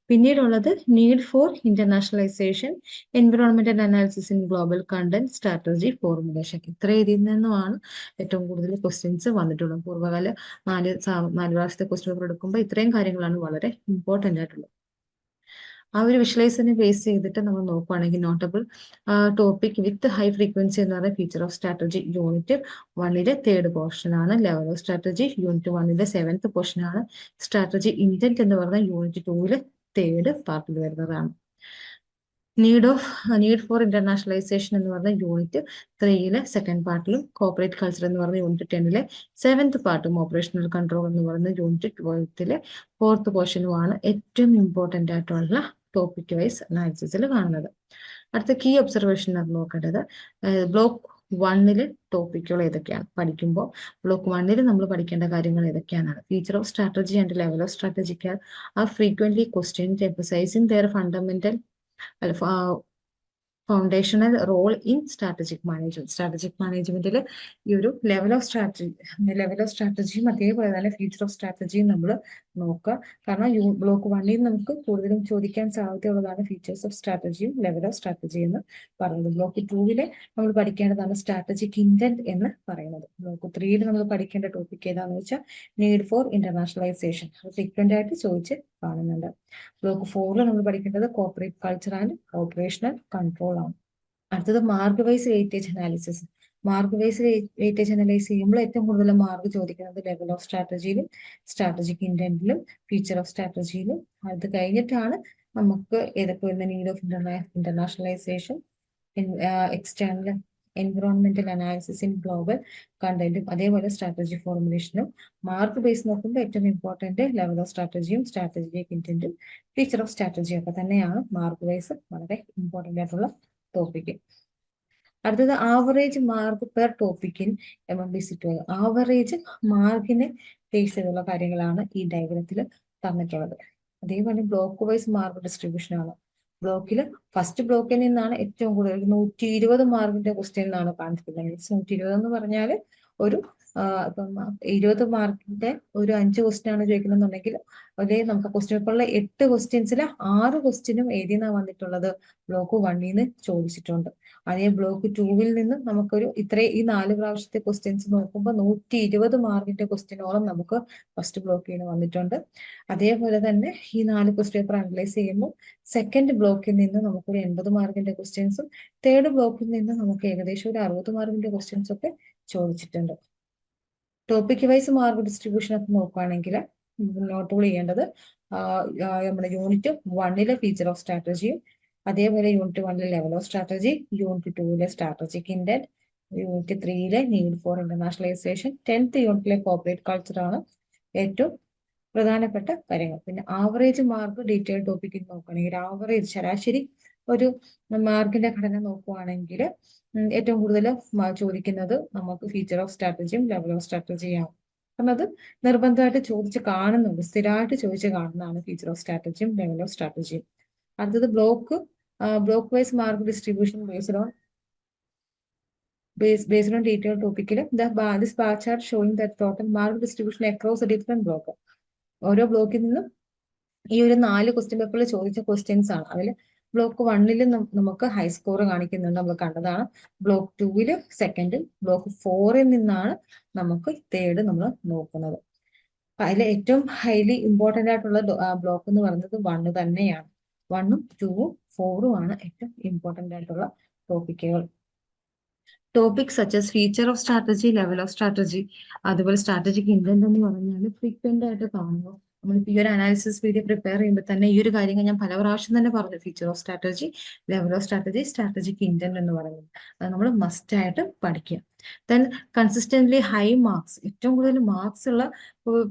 പിന്നീടുള്ളത് need for internationalisation, environmental analysis in global content, strategy, formulation. ഇത്ര ഇതിൽ നിന്നുമാണ് ഏറ്റവും കൂടുതൽ ക്വസ്റ്റ്യൻസ് വന്നിട്ടുള്ളത്. പൂർവ്വകാല 4 പ്രാവശ്യത്തെ ക്വസ്റ്റ്യൻ പേപ്പർ എടുക്കുമ്പോൾ ഇത്രയും കാര്യങ്ങളാണ് വളരെ ഇമ്പോർട്ടന്റ് ആയിട്ടുള്ളത്. ആ ഒരു വിഷ്വലൈസിനെ ബേസ് ചെയ്തിട്ട് നമ്മൾ നോക്കുകയാണെങ്കിൽ notable topic with high frequency എന്ന് പറയുന്ന feature of strategy unit 1 third portion ആണ്. Level of strategy unit 1 7th portion ആണ്. സ്ട്രാറ്റജി ഇന്റന്റ് എന്ന് പറയുന്ന യൂണിറ്റ് 2 തേർഡ് പാർട്ടിൽ വരുന്നതാണ്. നീഡ് ഫോർ ഇന്റർനാഷണലൈസേഷൻ എന്ന് പറഞ്ഞ യൂണിറ്റ് 3 സെക്കൻഡ് പാർട്ടിലും, കോർപ്പറേറ്റ് കൾച്ചർ എന്ന് പറഞ്ഞ യൂണിറ്റ് 10 7th പാർട്ടും, ഓപ്പറേഷണൽ കൺട്രോൾ എന്ന് പറയുന്ന യൂണിറ്റ് 12 4th പോർഷനുമാണ് ഏറ്റവും ഇമ്പോർട്ടന്റ് ആയിട്ടുള്ള ടോപ്പിക് വൈസ് അനാലിസിസിൽ കാണുന്നത്. അടുത്ത കീ ഒബ്സർവേഷൻ ആണ് നോക്കേണ്ടത്. ബ്ലോക്ക് 1 ടോപ്പിക്കുകൾ ഏതൊക്കെയാണ് പഠിക്കുമ്പോൾ ബ്ലോക്ക് 1 നമ്മൾ പഠിക്കേണ്ട കാര്യങ്ങൾ ഏതൊക്കെയാണ്? Feature of strategy and level of strategy are frequently questioned, emphasising their fundamental foundational role in strategic management. Strategic മാനേജ്മെന്റിൽ ഈ ഒരു ലെവൽ ഓഫ് സ്ട്രാറ്റജിയും അതേപോലെ തന്നെ ഫ്യൂച്ചർ ഓഫ് സ്ട്രാറ്റജിയും നമ്മൾ നോക്കുക. കാരണം ബ്ലോക്ക് 1 നമുക്ക് കൂടുതലും ചോദിക്കാൻ സാധ്യതയുള്ളതാണ് ഫീച്ചേഴ്സ് ഓഫ് സ്ട്രാറ്റജിയും ലെവൽ ഓഫ് സ്ട്രാറ്റജി എന്ന് പറയുന്നത്. ബ്ലോക്ക് 2 നമ്മൾ പഠിക്കേണ്ടതാണ് സ്ട്രാറ്റജിക് ഇന്റന്റ് എന്ന് പറയുന്നത്. ബ്ലോക്ക് 3 നമ്മൾ പഠിക്കേണ്ട ടോപ്പിക് ഏതാണെന്ന് വെച്ചാൽ നീഡ് ഫോർ ഇന്റർനാഷണലൈസേഷൻ. അത് ഫ്രീക്വന്റ് ആയിട്ട് ചോദിച്ച് കാണുന്നുണ്ട്. ബ്ലോക്ക് 4 നമ്മൾ പഠിക്കേണ്ടത് corporate culture and operational control ആണ്. അടുത്തത് mark wise weightage analysis. Mark wise weightage analyse ചെയ്യുമ്പോൾ ഏറ്റവും കൂടുതൽ മാർക്ക് ചോദിക്കുന്നത് ലെവൽ ഓഫ് സ്ട്രാറ്റജിയിലും സ്ട്രാറ്റജിക് ഇന്റന്റിലും ഫീച്ചർ ഓഫ് സ്ട്രാറ്റജിയിലും. അത് കഴിഞ്ഞിട്ടാണ് നമുക്ക് ഏതൊക്കെ വരുന്ന need of internationalisation, external environmental analysis in global കണ്ടന്റും അതേപോലെ സ്ട്രാറ്റജി ഫോർമുലേഷനും. മാർക്ക് ബേസ് നോക്കുമ്പോൾ ഏറ്റവും ഇമ്പോർട്ടന്റ് ലെവൽ ഓഫ് സ്ട്രാറ്റജിയും സ്ട്രാറ്റജിക് ഇന്റന്റും ഫീച്ചർ ഓഫ് സ്ട്രാറ്റജിയും ഒക്കെ തന്നെയാണ് മാർക്ക് വൈസ് വളരെ ഇമ്പോർട്ടന്റ് ആയിട്ടുള്ള ടോപ്പിക്. അടുത്തത് average mark per topic in MMPC 12. Average മാർക്കിനെ ബേസ് ചെയ്തുള്ള കാര്യങ്ങളാണ് ഈ ഡയഗ്രത്തിൽ തന്നിട്ടുള്ളത്. അതേപോലെ ബ്ലോക്ക് വൈസ് മാർക്ക് ഡിസ്ട്രിബ്യൂഷൻ ആണ്. ബ്ലോക്കിൽ ഫസ്റ്റ് ബ്ലോക്കിൽ നിന്നാണ് ഏറ്റവും കൂടുതൽ 120 മാർക്കിന്റെ ക്വസ്റ്റ്യൻ എന്നാണ് കാണിച്ചിട്ടുള്ളത്. 120 എന്ന് പറഞ്ഞാൽ ഒരു ഇപ്പം 20 മാർക്കിന്റെ ഒരു 5 ക്വസ്റ്റ്യൻ ആണ് ചോദിക്കണമെന്നുണ്ടെങ്കിൽ അതേ നമുക്ക് ക്വസ്റ്റ്യൻ പേപ്പറിലെ 8 ക്വസ്റ്റ്യൻസിൽ 6 ക്വസ്റ്റ്യനും ഏതിൽ നിന്നാണ് വന്നിട്ടുള്ളത്? ബ്ലോക്ക് 1 ചോദിച്ചിട്ടുണ്ട്. അതേ ബ്ലോക്ക് 2 നിന്ന് നമുക്കൊരു ഈ 4 പ്രാവശ്യത്തെ ക്വസ്റ്റ്യൻസ് നോക്കുമ്പോൾ 120 മാർക്കിന്റെ ക്വസ്റ്റ്യനോളം നമുക്ക് ഫസ്റ്റ് ബ്ലോക്കിൽ നിന്ന് വന്നിട്ടുണ്ട്. അതേപോലെ തന്നെ ഈ 4 ക്വസ്റ്റ്യൻ പേപ്പർ അനലൈസ് ചെയ്യുമ്പോൾ സെക്കൻഡ് ബ്ലോക്കിൽ നിന്ന് നമുക്കൊരു 80 മാർക്കിന്റെ ക്വസ്റ്റ്യൻസും തേർഡ് ബ്ലോക്കിൽ നിന്ന് നമുക്ക് ഏകദേശം ഒരു 60 മാർക്കിന്റെ ക്വസ്റ്റ്യൻസ് ഒക്കെ ചോദിച്ചിട്ടുണ്ട്. ടോപ്പിക് വൈസ് മാർക്ക് ഡിസ്ട്രിബ്യൂഷൻ ഒക്കെ നോക്കുകയാണെങ്കിൽ നോട്ട് ചെയ്യേണ്ടത് നമ്മുടെ യൂണിറ്റ് 1 ഫീച്ചർ ഓഫ് സ്ട്രാറ്റജിയും അതേപോലെ unit 1 level of strategy, unit 2 strategic intent, unit 3 need for internationalisation, 10th യൂണിറ്റിലെ കോർപ്പറേറ്റ് കൾച്ചർ ആണ് ഏറ്റവും പ്രധാനപ്പെട്ട കാര്യങ്ങൾ. പിന്നെ ആവറേജ് മാർക്ക് ഡീറ്റെയിൽ ടോപ്പിക്കിൽ നോക്കുകയാണെങ്കിൽ ആവറേജ് ശരാശരി ഒരു മാർക്കിന്റെ ഘടന നോക്കുകയാണെങ്കിൽ ഏറ്റവും കൂടുതൽ ചോദിക്കുന്നത് നമുക്ക് ഫീച്ചർ ഓഫ് സ്ട്രാറ്റജിയും ലെവൽ ഓഫ് സ്ട്രാറ്റജിയും. കാരണം അത് നിർബന്ധമായിട്ട് ചോദിച്ച് കാണുന്നുണ്ട്, സ്ഥിരമായിട്ട് ചോദിച്ച് കാണുന്നതാണ് ഫീച്ചർ ഓഫ് സ്ട്രാറ്റജിയും ലെവൽ ഓഫ് സ്ട്രാറ്റജിയും. അടുത്തത് block vice mark distribution based on detailed topic. This bar chart showing that total mark distribution across a different block. ഓരോ ബ്ലോക്കിൽ നിന്നും ഈ ഒരു 4 ക്വസ്റ്റ്യൻ പേപ്പറിൽ ചോദിച്ച ക്വസ്റ്റ്യൻസ് ആണ്. അതിൽ ബ്ലോക്ക് 1 നമുക്ക് ഹൈ സ്കോർ കാണിക്കുന്നുണ്ട്, നമ്മൾ കണ്ടതാണ്. ബ്ലോക്ക് 2 സെക്കൻഡും ബ്ലോക്ക് 4 നിന്നാണ് നമുക്ക് തേർഡ് നമ്മൾ നോക്കുന്നത്. അതിൽ ഏറ്റവും ഹൈലി ഇമ്പോർട്ടന്റ് ആയിട്ടുള്ള ബ്ലോക്ക് എന്ന് പറയുന്നത് 1 തന്നെയാണ്. 1ഉം 2ഉം 4ഉം ആണ് ഏറ്റവും ഇമ്പോർട്ടന്റ് ആയിട്ടുള്ള ടോപ്പിക്കുകൾ. Topic such as feature of strategy, level of strategy, അതുപോലെ സ്ട്രാറ്റജിക് ഇന്റന്റ് എന്ന് പറഞ്ഞാൽ ഫ്രീക്വന്റ് ആയിട്ട് കാണുന്നു. നമ്മളിപ്പോൾ ഈ ഒരു അനാലിസിസ് വീഡിയോ പ്രിപ്പയർ ചെയ്യുമ്പോൾ തന്നെ ഈ ഒരു കാര്യങ്ങൾ ഞാൻ പല പ്രാവശ്യം തന്നെ പറഞ്ഞു. Feature of strategy, level of strategy, strategic intent എന്ന് പറയുന്നത് അത് നമ്മൾ മസ്റ്റ് ആയിട്ട് പഠിക്കുക. ദെൻ കൺസിസ്റ്റന്റ്ലി ഹൈ മാർക്സ്, ഏറ്റവും കൂടുതൽ മാർക്സ് ഉള്ള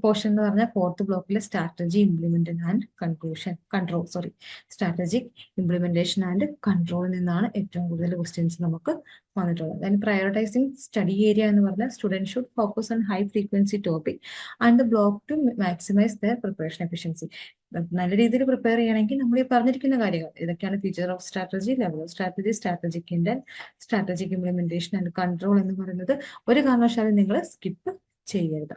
പോർഷൻ എന്ന് പറഞ്ഞാൽ 4th ബ്ലോക്കിലെ strategy implementation and strategic implementation and കൺട്രോളിൽ നിന്നാണ് ഏറ്റവും കൂടുതൽ ക്വസ്റ്റ്യൻസ് നമുക്ക് വന്നിട്ടുള്ളത്. ദെൻ പ്രയോറിറ്റൈസിങ് സ്റ്റഡി ഏരിയ എന്ന് പറഞ്ഞാൽ student should focus on high frequency topic and the block to maximise the preparation efficiency. നല്ല രീതിയിൽ പ്രിപ്പയർ ചെയ്യണമെങ്കിൽ നമ്മൾ ഈ പറഞ്ഞിരിക്കുന്ന കാര്യങ്ങൾ ഇതൊക്കെയാണ് feature of strategy, level of strategy, strategic intent, strategic implementation and control എന്ന് പറയുന്നത് ഒരു കാരണവശാലും നിങ്ങൾ സ്കിപ്പ് ചെയ്യരുത്.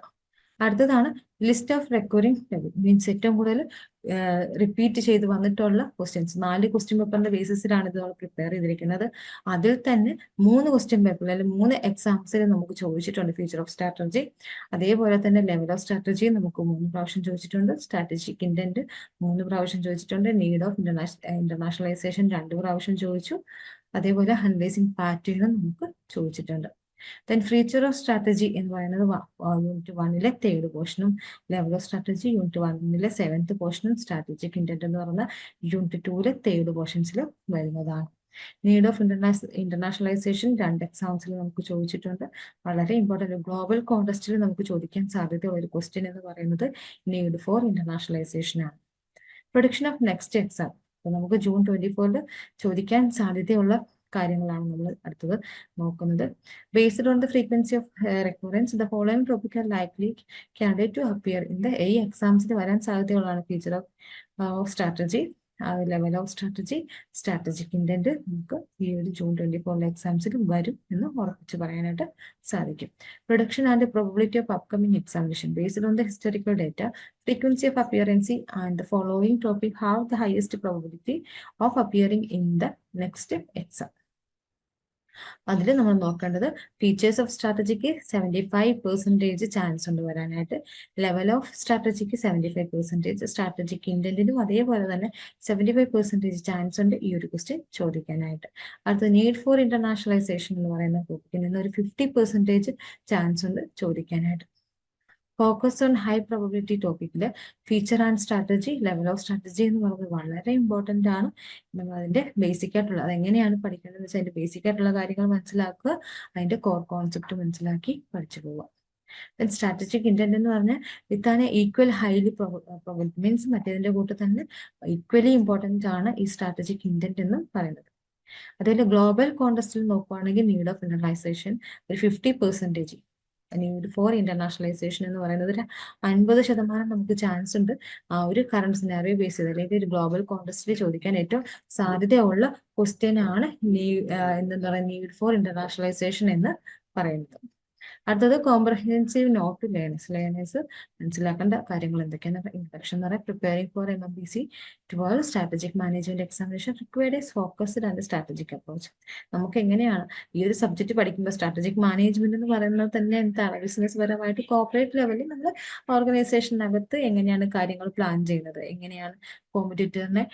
അടുത്തതാണ് ലിസ്റ്റ് ഓഫ് റെക്കറിംഗ് മീൻസ് ഏറ്റവും കൂടുതൽ റിപ്പീറ്റ് ചെയ്ത് വന്നിട്ടുള്ള ക്വസ്റ്റ്യൻസ്. 4 ക്വസ്റ്റ്യൻ പേപ്പറിന്റെ ബേസിസിലാണ് ഇത് പ്രിപ്പയർ ചെയ്തിരിക്കുന്നത്. അതിൽ തന്നെ 3 ക്വസ്റ്റ്യൻ പേപ്പറിൽ അല്ലെങ്കിൽ 3 എക്സാംസിൽ നമുക്ക് ചോദിച്ചിട്ടുണ്ട് ഫ്യൂച്ചർ ഓഫ് സ്ട്രാറ്റജി. അതേപോലെ തന്നെ ലെവൽ ഓഫ് സ്ട്രാറ്റജി നമുക്ക് 3 പ്രാവശ്യം ചോദിച്ചിട്ടുണ്ട്. സ്ട്രാറ്റജിക് ഇന്റന്റ് 3 പ്രാവശ്യം ചോദിച്ചിട്ടുണ്ട്. നീഡ് ഓഫ് ഇന്റർനാഷണലൈസേഷൻ 2 പ്രാവശ്യം ചോദിച്ചു. അതേപോലെ അനലൈസിങ് പാറ്റേണും നമുക്ക് ചോദിച്ചിട്ടുണ്ട്. ദെൻ ഫ്യൂച്ചർ ഓഫ് സ്ട്രാറ്റജി എന്ന് പറയുന്നത് യൂണിറ്റ് 1-ലെ 3rd പോർഷനും, ലെവൽ ഓഫ് സ്ട്രാറ്റജി യൂണിറ്റ് 1-ലെ 7th പോർഷനും, സ്ട്രാറ്റജിക് ഇന്റന്റ് എന്ന് പറയുന്ന യൂണിറ്റ് 2-ലെ 3rd പോർഷൻസിൽ വരുന്നതാണ്. നീഡ് ഓഫ് ഇന്റർനാഷണലൈസേഷൻ 2 എക്സാംസിൽ നമുക്ക് ചോദിച്ചിട്ടുണ്ട്. വളരെ ഇമ്പോർട്ടൻറ്റ് ഗ്ലോബൽ കോണ്ടസ്റ്റിൽ നമുക്ക് ചോദിക്കാൻ സാധ്യതയുള്ള ഒരു ക്വസ്റ്റ്യൻ എന്ന് പറയുന്നത് നീഡ് ഫോർ ഇന്റർനാഷണലൈസേഷൻ ആണ്. പ്രൊഡിക്ഷൻ ഓഫ് നെക്സ്റ്റ് എക്സാം, അപ്പൊ നമുക്ക് ജൂൺ 24 ചോദിക്കാൻ സാധ്യതയുള്ള കാര്യങ്ങളാണ് നമ്മൾ അടുത്തത് നോക്കുന്നത്. Based on the frequency of recurrence the following topic are likely candidate to appear in the ഈ എക്സാംസിൽ വരാൻ സാധ്യതയുള്ളതാണ്. Feature of strategy, level of strategy, strategic intent നമുക്ക് ഈ ഒരു ജൂൺ 24 എക്സാംസിൽ വരും എന്ന് ഉറപ്പിച്ച് പറയാനായിട്ട് സാധിക്കും. Production and probability of upcoming examination based on the historical data, frequency of appearance and the following topic have the highest probability of appearing in the next exam. അതിൽ നമ്മൾ നോക്കേണ്ടത് ഫീച്ചേഴ്സ് ഓഫ് സ്ട്രാറ്റജിക്ക് 75% ചാൻസ് ഉണ്ട് വരാനായിട്ട്. ലെവൽ ഓഫ് സ്ട്രാറ്റജിക്ക് 75%, സ്ട്രാറ്റജിക് ഇന്റന്റിനും അതേപോലെ തന്നെ 75% ചാൻസ് ഉണ്ട് ഈ ഒരു ക്വസ്റ്റ്യൻ ചോദിക്കാനായിട്ട്. അടുത്ത നീഡ് ഫോർ ഇന്റർനാഷണലൈസേഷൻ എന്ന് പറയുന്ന ടോപ്പിക്കിൽ നിന്ന് ഒരു 50% ചാൻസ് ഉണ്ട് ചോദിക്കാനായിട്ട്. ഫോക്കസ് ഓൺ ഹൈ പ്രോബബിലിറ്റി ടോപ്പിക്കിൽ feature and strategy, level of strategy എന്ന് പറയുന്നത് വളരെ ഇമ്പോർട്ടൻ്റ് ആണ്. നമ്മൾ അതിന്റെ ബേസിക് ആയിട്ടുള്ള അതെങ്ങനെയാണ് പഠിക്കേണ്ടതെന്ന് വെച്ചാൽ അതിന്റെ ബേസിക് ആയിട്ടുള്ള കാര്യങ്ങൾ മനസ്സിലാക്കുക, അതിന്റെ കോർ കോൺസെപ്റ്റ് മനസ്സിലാക്കി പഠിച്ചു പോവുക. സ്ട്രാറ്റജിക് ഇന്റന്റ് എന്ന് പറഞ്ഞാൽ with equal highly probability means മറ്റേതിന്റെ കൂട്ട് തന്നെ ഈക്വലി ഇമ്പോർട്ടൻ്റ് ആണ് ഈ സ്ട്രാറ്റജിക് ഇന്റന്റ് എന്ന് പറയുന്നത്. അതുപോലെ ഗ്ലോബൽ കോണ്ടസ്റ്റിൽ നോക്കുകയാണെങ്കിൽ നീഡ് ഓഫ് ഇന്റർനാഷണലൈസേഷൻ ഒരു 50%, നീഡ് ഫോർ ഇന്റർനാഷണലൈസേഷൻ എന്ന് പറയുന്നത് ഒരു 50% നമുക്ക് ചാൻസ് ഉണ്ട് ആ ഒരു കറണ്ട് സിനാറിയോ ബേസ് ചെയ്ത് അല്ലെങ്കിൽ ഒരു ഗ്ലോബൽ കോണ്ടസ്റ്റിൽ ചോദിക്കാൻ ഏറ്റവും സാധ്യതയുള്ള ക്വസ്റ്റ്യൻ ആണ് എന്താ പറയുക നീഡ് ഫോർ ഇന്റർനാഷണലൈസേഷൻ എന്ന് പറയുന്നത്. അടുത്തത് കോംപ്രഹെൻസീവ് നോട്ട് ലേണേഴ്സ് മനസ്സിലാക്കേണ്ട കാര്യങ്ങൾ എന്തൊക്കെയാണ്. ഇൻട്രഡക്ഷൻ എന്ന് പറയാം. Preparing for MMPC 12 strategic management examination required focused and strategic approach. നമുക്ക് എങ്ങനെയാണ് ഈ ഒരു സബ്ജക്ട് പഠിക്കുമ്പോൾ സ്ട്രാറ്റജിക് മാനേജ്മെന്റ് എന്ന് പറയുന്നത് തന്നെ എന്താണ് ബിസിനസ് പരമായിട്ട് കോർപ്പറേറ്റ് ലെവലിൽ നമ്മൾ ഓർഗനൈസേഷനകത്ത് എങ്ങനെയാണ് കാര്യങ്ങൾ പ്ലാൻ ചെയ്യുന്നത്, എങ്ങനെയാണ് കോമ്പറ്റീറ്ററിനെ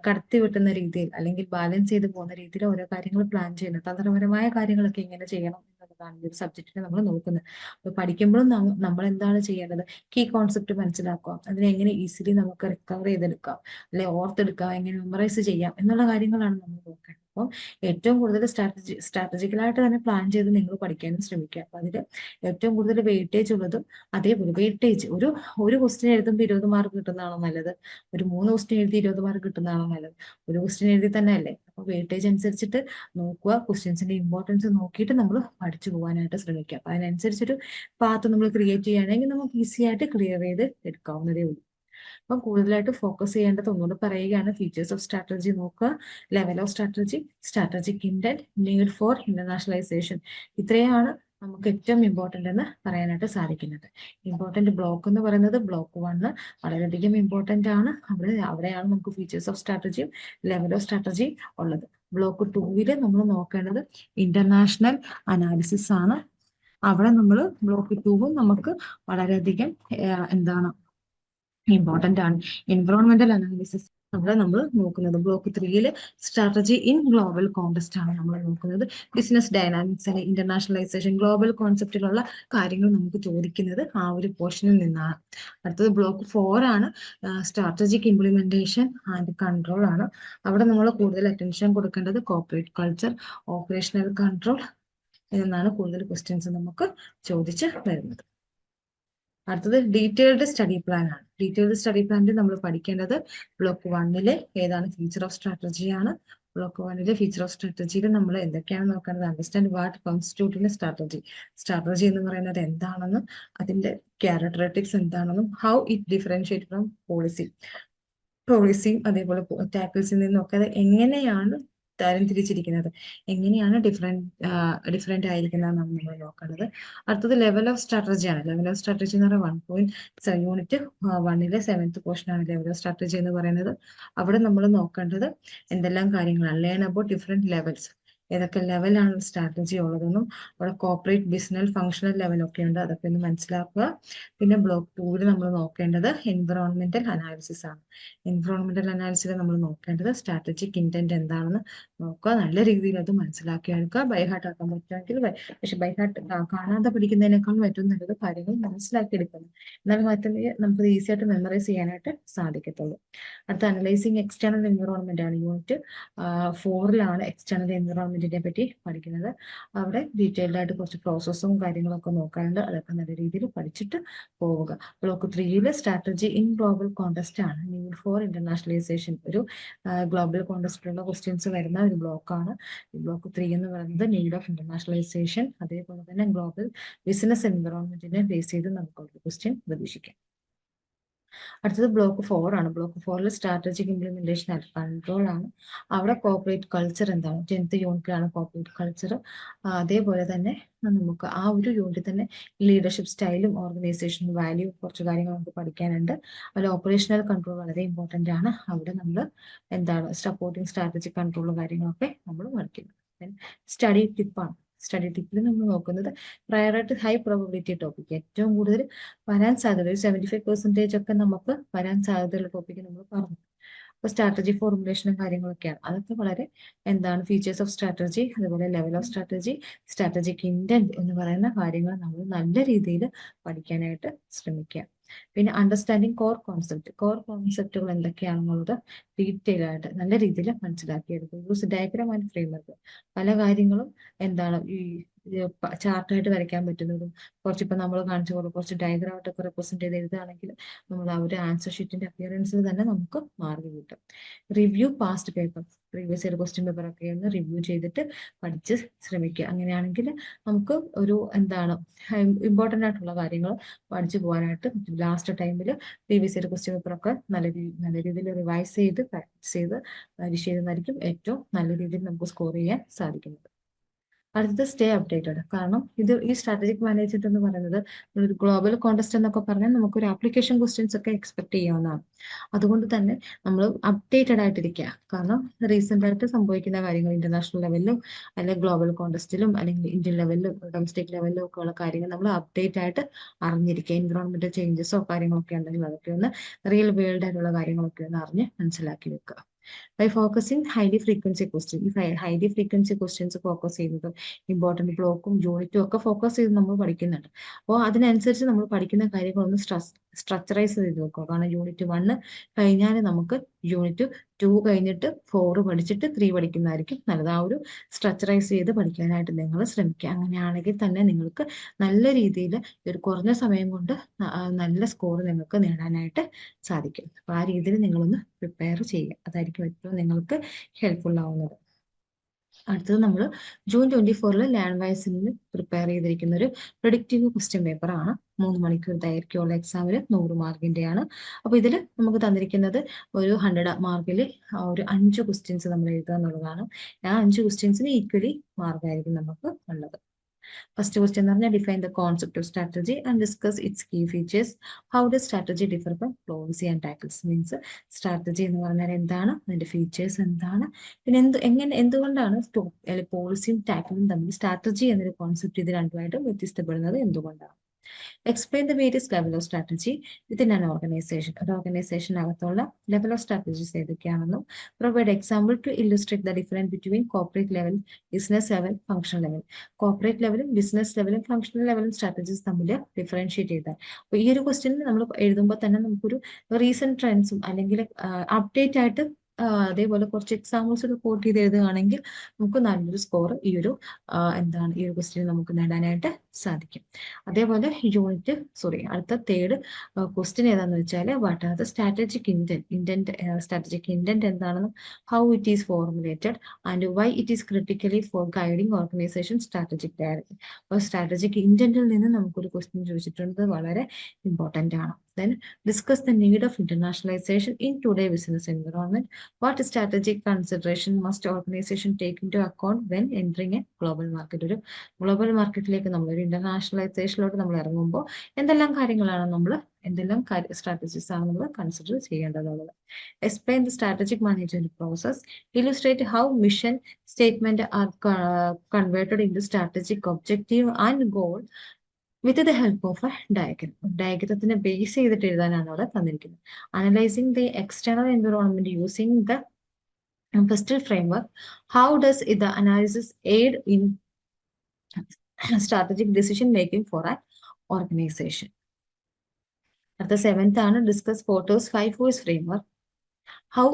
കടത്തി വെട്ടുന്ന രീതിയിൽ അല്ലെങ്കിൽ ബാലൻസ് ചെയ്ത് പോകുന്ന രീതിയിൽ ഓരോ കാര്യങ്ങൾ പ്ലാൻ ചെയ്യുന്നത്, തന്ത്രപരമായ കാര്യങ്ങളൊക്കെ എങ്ങനെ ചെയ്യണം എന്നുള്ളതാണ് ഈ ഒരു സബ്ജക്റ്റിനെ നമ്മൾ നോക്കുന്നത്. അപ്പൊ പഠിക്കുമ്പോഴും നമ്മൾ എന്താണ് ചെയ്യേണ്ടത്, കീ കോൺസെപ്റ്റ് മനസ്സിലാക്കുക, അതിനെ എങ്ങനെ ഈസിലി നമുക്ക് റിക്കവർ ചെയ്തെടുക്കാം, അല്ലെ ഓർത്തെടുക്കാം, എങ്ങനെ മെമ്മറൈസ് ചെയ്യാം എന്നുള്ള കാര്യങ്ങളാണ് നമ്മൾ നോക്കേണ്ടത്. അപ്പം ഏറ്റവും കൂടുതൽ സ്ട്രാറ്റജിക്കലായിട്ട് തന്നെ പ്ലാൻ ചെയ്ത് നിങ്ങൾ പഠിക്കാനും ശ്രമിക്കുക. അപ്പൊ അതിൽ ഏറ്റവും കൂടുതൽ വെയിറ്റേജ് ഉള്ളതും അതേപോലെ വെയിറ്റേജ് ഒരു ക്വസ്റ്റ്യൻ എഴുതുമ്പോൾ 20 മാർക്ക് കിട്ടുന്നതാണോ നല്ലത്, ഒരു 3 ക്വസ്റ്റ്യൻ എഴുതി 20 മാർക്ക് കിട്ടുന്നതാണോ നല്ലത്, ഒരു ക്വസ്റ്റ്യൻ എഴുതി തന്നെ അല്ലേ. അപ്പൊ വെയിറ്റേജ് അനുസരിച്ചിട്ട് നോക്കുക, ക്വസ്റ്റ്യൻസിന്റെ ഇമ്പോർട്ടൻസ് നോക്കിയിട്ട് നമ്മൾ പഠിച്ചു പോകാനായിട്ട് ശ്രമിക്കുക. അപ്പൊ അതിനനുസരിച്ചൊരു പാത്ത് നമ്മൾ ക്രിയേറ്റ് ചെയ്യുകയാണെങ്കിൽ നമുക്ക് ഈസി ആയിട്ട് ക്ലിയർ ചെയ്ത് എടുക്കാവുന്നതേ ഉള്ളൂ. അപ്പം കൂടുതലായിട്ട് ഫോക്കസ് ചെയ്യേണ്ടത് ഒന്നുകൂടെ പറയുകയാണ്, ഫീച്ചേഴ്സ് ഓഫ് സ്ട്രാറ്റജി നോക്കുക, level of strategy, strategic intent, need for internationalisation, ഇത്രയാണ് നമുക്ക് ഏറ്റവും ഇമ്പോർട്ടൻ്റ് എന്ന് പറയാനായിട്ട് സാധിക്കുന്നത്. ഇമ്പോർട്ടൻ്റ് ബ്ലോക്ക് എന്ന് പറയുന്നത് ബ്ലോക്ക് 1 വളരെയധികം ഇമ്പോർട്ടൻ്റ് ആണ്. അവിടെയാണ് നമുക്ക് ഫീച്ചേഴ്സ് ഓഫ് സ്ട്രാറ്റജിയും ലെവൽ ഓഫ് സ്ട്രാറ്റജി ഉള്ളത്. ബ്ലോക്ക് 2 നമ്മൾ നോക്കേണ്ടത് ഇന്റർനാഷണൽ അനാലിസിസ് ആണ്. അവിടെ നമ്മൾ ബ്ലോക്ക് 2 നമുക്ക് വളരെയധികം എന്താണ് ഇമ്പോർട്ടൻ്റ് ആണ്. എൻവറോൺമെന്റൽ അനാലിസിസ് അവിടെ നമ്മൾ നോക്കുന്നത്. Block 3 strategy in global contest ആണ് നമ്മൾ നോക്കുന്നത്. ബിസിനസ് ഡൈനാമിക്സ്, ഇന്റർനാഷണലൈസേഷൻ, ഗ്ലോബൽ കോൺസെപ്റ്റിലുള്ള കാര്യങ്ങൾ നമുക്ക് ചോദിക്കുന്നത് ആ ഒരു പോർഷനിൽ നിന്നാണ്. അടുത്തത് ബ്ലോക്ക് 4 ആണ്, സ്ട്രാറ്റജിക് ഇംപ്ലിമെന്റേഷൻ ആൻഡ് കൺട്രോൾ ആണ്. അവിടെ നമ്മൾ കൂടുതൽ അറ്റൻഷൻ കൊടുക്കേണ്ടത് കോർപ്പറേറ്റ് കൾച്ചർ, ഓപ്പറേഷണൽ കൺട്രോൾ എന്നാണ് കൂടുതൽ ക്വസ്റ്റ്യൻസ് നമുക്ക് ചോദിച്ച് വരുന്നത്. അടുത്തത് ഡീറ്റെയിൽഡ് സ്റ്റഡി പ്ലാൻ ആണ്. ഡീറ്റെയിൽഡ് സ്റ്റഡി പ്ലാനിൽ നമ്മൾ പഠിക്കേണ്ടത് ബ്ലോക്ക് 1 ഏതാണ് ഫീച്ചർ ഓഫ് സ്ട്രാറ്റജി ആണ്. ബ്ലോക്ക് 1 ഫീച്ചർ ഓഫ് സ്ട്രാറ്റജിയിൽ നമ്മൾ എന്തൊക്കെയാണ് നോക്കേണ്ടത്, understand what constitute strategy, strategy എന്ന് പറയുന്നത് എന്താണെന്നും അതിന്റെ ക്യാരക്ടറിസ്റ്റിക്സ് എന്താണെന്നും ഹൗ ഇറ്റ് ഡിഫറൻഷിയേറ്റ് ഫ്രം പോളിസിയും അതേപോലെ ടാക്കിൾസിൽ നിന്നൊക്കെ അത് എങ്ങനെയാണ് തരംതിരിച്ചിരിക്കുന്നത്, എങ്ങനെയാണ് ഡിഫറെന്റ് ആയിരിക്കുന്നതെന്നാണ് നമ്മൾ നോക്കേണ്ടത്. അടുത്തത് ലെവൽ ഓഫ് സ്ട്രാറ്റജിയാണ്. ലെവൽ ഓഫ് സ്ട്രാറ്റജി എന്ന് പറയുന്നത് 1.7 യൂണിറ്റ് 1 സെവൻത്ത് പോർഷനാണ് ലെവൽ ഓഫ് സ്ട്രാറ്റജി എന്ന് പറയുന്നത്. അവിടെ നമ്മൾ നോക്കേണ്ടത് എന്തെല്ലാം കാര്യങ്ങളാണ്, ലേൺ അബൌട്ട് ഡിഫറെന്റ് ലെവൽസ്, ഏതൊക്കെ ലെവലാണ് സ്ട്രാറ്റജി ഉള്ളതെന്നും അവിടെ കോർപ്പറേറ്റ് ബിസിനസ് ഫങ്ഷണൽ ലെവലൊക്കെ ഉണ്ട്, അതൊക്കെ ഒന്ന് മനസ്സിലാക്കുക. പിന്നെ ബ്ലോക്ക് 2 നമ്മൾ നോക്കേണ്ടത് എൻവിറോൺമെന്റൽ അനാലിസിസ് ആണ്. എൻവിറോൺമെന്റൽ അനാലിസിൽ നമ്മൾ നോക്കേണ്ടത് സ്ട്രാറ്റജിക് ഇന്റന്റ് എന്താണെന്ന് നോക്കുക, നല്ല രീതിയിൽ അത് മനസ്സിലാക്കി എടുക്കുക. ബൈഹാർട്ട് ആക്കാൻ പറ്റുമെങ്കിൽ പക്ഷെ ബൈഹാർട്ട് കാണാതെ പഠിക്കുന്നതിനേക്കാളും ഏറ്റവും നല്ലത് കാര്യങ്ങൾ മനസ്സിലാക്കി എടുക്കുന്നത്, എന്നാൽ മാത്രമേ നമുക്ക് ഈസി ആയിട്ട് മെമ്മറൈസ് ചെയ്യാനായിട്ട് സാധിക്കത്തുള്ളൂ. അടുത്ത അനലൈസിങ് എക്സ്റ്റേണൽ എൻവിറോൺമെന്റ് ആണ്. യൂണിറ്റ് 4 എക്സ്റ്റേണൽ എൻവിറോൺമെന്റിനെ പറ്റി പഠിക്കുന്നത്. അവിടെ ഡീറ്റെയിൽഡ് ആയിട്ട് കുറച്ച് പ്രോസസ്സും കാര്യങ്ങളൊക്കെ നോക്കാറുണ്ട്, അതൊക്കെ നല്ല രീതിയിൽ പഠിച്ചിട്ട് പോവുക. Block 3 strategy in global contest ആണ്. നീഡ് ഫോർ ഇന്റർനാഷണലൈസേഷൻ, ഒരു ഗ്ലോബൽ കോണ്ടസ്റ്റിലുള്ള ക്വസ്റ്റ്യൻസ് വരുന്ന ഒരു ബ്ലോക്കാണ്. ബ്ലോക്ക് 3 എന്ന് പറയുന്നത് നീഡ് ഓഫ് ഇന്റർനാഷണലൈസേഷൻ, അതേപോലെ തന്നെ ഗ്ലോബൽ ബിസിനസ് എൻവിറോൺമെന്റിനെ ബേസ് ചെയ്ത് നമുക്കൊരു ക്വസ്റ്റ്യൻ പ്രതീക്ഷിക്കാം. അടുത്തത് ബ്ലോക്ക് 4 ആണ്. Block 4 strategic implementation and control ആണ്. അവിടെ കോർപ്പറേറ്റ് കൾച്ചർ എന്താണ്, 10th യൂണിറ്റിലാണ് കോർപ്പറേറ്റ് കൾച്ചർ. അതേപോലെ തന്നെ നമുക്ക് ആ ഒരു യൂണിറ്റിൽ തന്നെ ലീഡർഷിപ്പ് സ്റ്റൈലും ഓർഗനൈസേഷൻ വാല്യൂ കുറച്ച് കാര്യങ്ങൾ നമുക്ക് പഠിക്കാനുണ്ട്. അതിൽ ഓപ്പറേഷണൽ കൺട്രോൾ വളരെ ഇമ്പോർട്ടന്റ് ആണ്. അവിടെ നമ്മൾ എന്താണ് സപ്പോർട്ടിങ് സ്ട്രാറ്റജിക് കൺട്രോൾ കാര്യങ്ങളൊക്കെ നമ്മൾ പഠിക്കുന്നു. സ്റ്റഡി ടിപ്പാണ്. സ്റ്റഡി ടിപ്പിൽ നമ്മൾ നോക്കുന്നത് പ്രയറായിട്ട് ഹൈ പ്രോബിലിറ്റി ടോപ്പിക്, ഏറ്റവും കൂടുതൽ വരാൻ സാധ്യത, ഒരു 75% ഒക്കെ നമുക്ക് വരാൻ സാധ്യതയുള്ള ടോപ്പിക്ക് നമ്മൾ പറഞ്ഞു. അപ്പൊ സ്ട്രാറ്റജി ഫോർമുലേഷനും കാര്യങ്ങളൊക്കെയാണ്. അതൊക്കെ വളരെ എന്താണ് ഫീച്ചേഴ്സ് ഓഫ് സ്ട്രാറ്റജി, അതുപോലെ level of strategy, strategic intent എന്ന് പറയുന്ന കാര്യങ്ങൾ നമ്മൾ നല്ല രീതിയിൽ പഠിക്കാനായിട്ട് ശ്രമിക്കുക. പിന്നെ അണ്ടർസ്റ്റാൻഡിങ് കോർ കോൺസെപ്റ്റുകൾ എന്തൊക്കെയാണെന്നുള്ളത് ഡീറ്റെയിൽ ആയിട്ട് നല്ല രീതിയിൽ മനസ്സിലാക്കിയെടുക്കും. യൂസ് ഡയഗ്രാം ആൻഡ് ഫ്രെയിംവർക്ക്, പല കാര്യങ്ങളും എന്താണ് ഈ ചാർട്ടായിട്ട് വരയ്ക്കാൻ പറ്റുന്നതും കുറച്ചിപ്പോൾ നമ്മൾ കാണിച്ച പോലെ കുറച്ച് ഡയഗ്രാം ആയിട്ടൊക്കെ റെപ്രസെന്റ് ചെയ്ത് എഴുതുകയാണെങ്കിൽ നമ്മൾ ആ ഒരു ആൻസർ ഷീറ്റിന്റെ അപ്പിയറൻസിൽ തന്നെ നമുക്ക് മാർക്ക് കിട്ടും. Review past paper, previous year question paper ഒക്കെ ഒന്ന് റിവ്യൂ ചെയ്തിട്ട് പഠിച്ച് ശ്രമിക്കുക. അങ്ങനെയാണെങ്കിൽ നമുക്ക് ഒരു എന്താണ് ഇമ്പോർട്ടൻ്റ് ആയിട്ടുള്ള കാര്യങ്ങൾ പഠിച്ചു പോകാനായിട്ട് ലാസ്റ്റ് ടൈമിൽ പ്രീവിയസ് ഇയർ ക്വസ്റ്റ്യൻ പേപ്പർ ഒക്കെ നല്ല രീതിയിൽ റിവൈസ് ചെയ്ത് പ്രാക്ടീസ് ചെയ്ത് പരീക്ഷ ചെയ്യുന്നതായിരിക്കും ഏറ്റവും നല്ല രീതിയിൽ നമുക്ക് സ്കോർ ചെയ്യാൻ സാധിക്കുന്നത്. അടുത്തത് സ്റ്റേ അപ്ഡേറ്റഡ്. കാരണം ഈ സ്ട്രാറ്റജിക് മാനേജ്മെന്റ് എന്ന് പറയുന്നത് ഒരു ഗ്ലോബൽ കോണ്ടസ്റ്റ് എന്നൊക്കെ പറഞ്ഞാൽ നമുക്കൊരു ആപ്ലിക്കേഷൻ ക്വസ്റ്റ്യൻസ് ഒക്കെ എക്സ്പെക്ട് ചെയ്യാവുന്നതാണ്. അതുകൊണ്ട് തന്നെ നമ്മൾ അപ്ഡേറ്റഡ് ആയിട്ടിരിക്കുക. കാരണം റീസെന്റ് ആയിട്ട് സംഭവിക്കുന്ന കാര്യങ്ങൾ ഇന്റർനാഷണൽ ലെവലിലും അല്ലെങ്കിൽ ഗ്ലോബൽ കോണ്ടസ്റ്റിലും അല്ലെങ്കിൽ ഇന്ത്യൻ ലെവലിലും ഡൊമസ്റ്റിക് ലെവലിലും ഒക്കെ ഉള്ള കാര്യങ്ങൾ നമ്മൾ അപ്ഡേറ്റ് ആയിട്ട് അറിഞ്ഞിരിക്കുക. എൻവിറോൺമെന്റൽ ചേഞ്ചസോ കാര്യങ്ങളൊക്കെ ഉണ്ടെങ്കിൽ അതൊക്കെ ഒന്ന് റിയൽ വേൾഡ് ആയിട്ടുള്ള കാര്യങ്ങളൊക്കെ ഒന്ന് അറിഞ്ഞ് മനസ്സിലാക്കി വെക്കുക. By focusing highly frequency question, ഈ ഹൈലി ഫ്രീക്വൻസി ക്വസ്റ്റ്യൻസ് ഫോക്കസ് ചെയ്യുന്നത് ഇമ്പോർട്ടൻറ്റ് ബ്ലോക്കും യൂണിറ്റും ഒക്കെ ഫോക്കസ് ചെയ്ത് നമ്മൾ പഠിക്കുന്നുണ്ട്. അപ്പോൾ അതിനനുസരിച്ച് നമ്മൾ പഠിക്കുന്ന കാര്യങ്ങളൊന്ന് സ്ട്രക്ചറൈസ് ചെയ്ത് വെക്കുക. കാരണം യൂണിറ്റ് 1 കഴിഞ്ഞാൽ നമുക്ക് യൂണിറ്റ് 2 കഴിഞ്ഞിട്ട് 4 പഠിച്ചിട്ട് 3 പഠിക്കുന്നതായിരിക്കും നല്ലത്. ആ ഒരു സ്ട്രക്ചറൈസ് ചെയ്ത് പഠിക്കാനായിട്ട് നിങ്ങൾ ശ്രമിക്കുക. അങ്ങനെയാണെങ്കിൽ തന്നെ നിങ്ങൾക്ക് നല്ല രീതിയിൽ ഒരു കുറഞ്ഞ സമയം കൊണ്ട് നല്ല സ്കോർ നിങ്ങൾക്ക് നേടാനായിട്ട് സാധിക്കും. അപ്പോൾ ആ രീതിയിൽ നിങ്ങളൊന്ന് പ്രിപ്പയർ ചെയ്യുക, അതായിരിക്കും ഏറ്റവും നിങ്ങൾക്ക് ഹെൽപ്ഫുൾ ആവുന്നത്. അടുത്തത് നമ്മൾ ജൂൺ 24 ലേൺ വൈസിൽ പ്രിപ്പയർ ചെയ്തിരിക്കുന്ന ഒരു പ്രൊഡിക്റ്റീവ് ക്വസ്റ്റ്യൻ പേപ്പർ ആണ്. 3 മണിക്കൂർ ദൈർഘ്യമുള്ള എക്സാമിൽ 100 മാർക്കിന്റെയാണ്. അപ്പൊ ഇതിൽ നമുക്ക് തന്നിരിക്കുന്നത് ഒരു 100 മാർക്കിൽ ഒരു 5 ക്വസ്റ്റ്യൻസ് നമ്മൾ എഴുതുക എന്നുള്ളതാണ്. ആ 5 ക്വസ്റ്റ്യൻസിന് ഈക്വലി മാർക്കായിരിക്കും നമുക്ക് ഉള്ളത്. ഫസ്റ്റ് ക്വസ്റ്റ്യൻ എന്ന് പറഞ്ഞാൽ define the concept of strategy and discuss its key features. How does strategy differ from policy and tackles? Means strategy എന്ന് പറഞ്ഞാൽ എന്താണ്, അതിന്റെ ഫീച്ചേഴ്സ് എന്താണ്, പിന്നെ എന്തുകൊണ്ടാണ് പോളിസിയും ടാക്കിളും തമ്മിൽ സ്ട്രാറ്റജി എന്നൊരു കോൺസെപ്റ്റ് ഇത് രണ്ടുമായിട്ടും വ്യത്യസ്തപ്പെടുന്നത് എന്തുകൊണ്ടാണ്? Explain the various level of strategy within an organization. ഒരു ഓർഗനൈസേഷനകത്തുള്ള ലെവൽ ഓഫ് സ്ട്രാറ്റജീസ് ഏതൊക്കെയാണെന്നും provide example to illustrate the difference between corporate level, business level, functional level. Corporate ലെവലും ബിസിനസ് ലെവലും ഫംഗ്ഷണൽ ലെവലും സ്ട്രാറ്റജീസ് തമ്മിൽ ഡിഫറൻഷിയേറ്റ് ചെയ്താൽ. അപ്പോൾ ഈ ഒരു ക്വസ്റ്റ്യനിൽ നമ്മൾ എഴുതുമ്പോൾ തന്നെ നമുക്കൊരു റീസെന്റ് ട്രെൻഡ്സും അല്ലെങ്കിൽ അപ്ഡേറ്റ് ആയിട്ട് അതേപോലെ കുറച്ച് എക്സാമ്പിൾസ് കോട്ട് ചെയ്ത് എഴുതുകയാണെങ്കിൽ നമുക്ക് നല്ലൊരു സ്കോർ ഈ ഒരു ക്വസ്റ്റ്യൻ നമുക്ക് നേടാനായിട്ട് സാധിക്കും. അതേപോലെ അടുത്ത തേർഡ് ക്വസ്റ്റ്യൻ ഏതാന്ന് വെച്ചാൽ what are the strategic strategic intent എന്താണെന്നും how it is formulated and why it is critically for guiding organisation strategic direction. അപ്പോൾ സ്ട്രാറ്റജിക് ഇന്റന്റിൽ നിന്ന് നമുക്കൊരു ക്വസ്റ്റ്യൻ ചോദിച്ചിട്ടുണ്ട്, വളരെ ഇമ്പോർട്ടന്റ് ആണ്. Then discuss the need of internationalization in today's business environment. What strategic consideration must organization take into account when entering a global market? ഒരു ഗ്ലോബൽ മാർക്കറ്റിലേക്ക് നമ്മൾ ഒരു ഇന്റർനാഷണലൈസേഷനിലോട്ട് നമ്മൾ ഇറങ്ങുമ്പോൾ എന്തെല്ലാം കാര്യങ്ങളാണ് നമ്മൾ എന്തെല്ലാം സ്ട്രാറ്റജീസ് ആണ് നമ്മൾ consider ചെയ്യേണ്ടതുള്ളത്. Explain the strategic management process. Illustrate how mission statement are converted into strategic objective and goal with the help of a diagram. ഡയഗ്രത്തിനെ ബേസ് ചെയ്തിട്ട് എഴുതാനാണ് അവിടെ തന്നിരിക്കുന്നത്. Analysing the external environment using the first framework. How does the analysis aid in strategic decision making for an organisation. അടുത്ത 7th ആണ് discuss photos 5 Force framework. How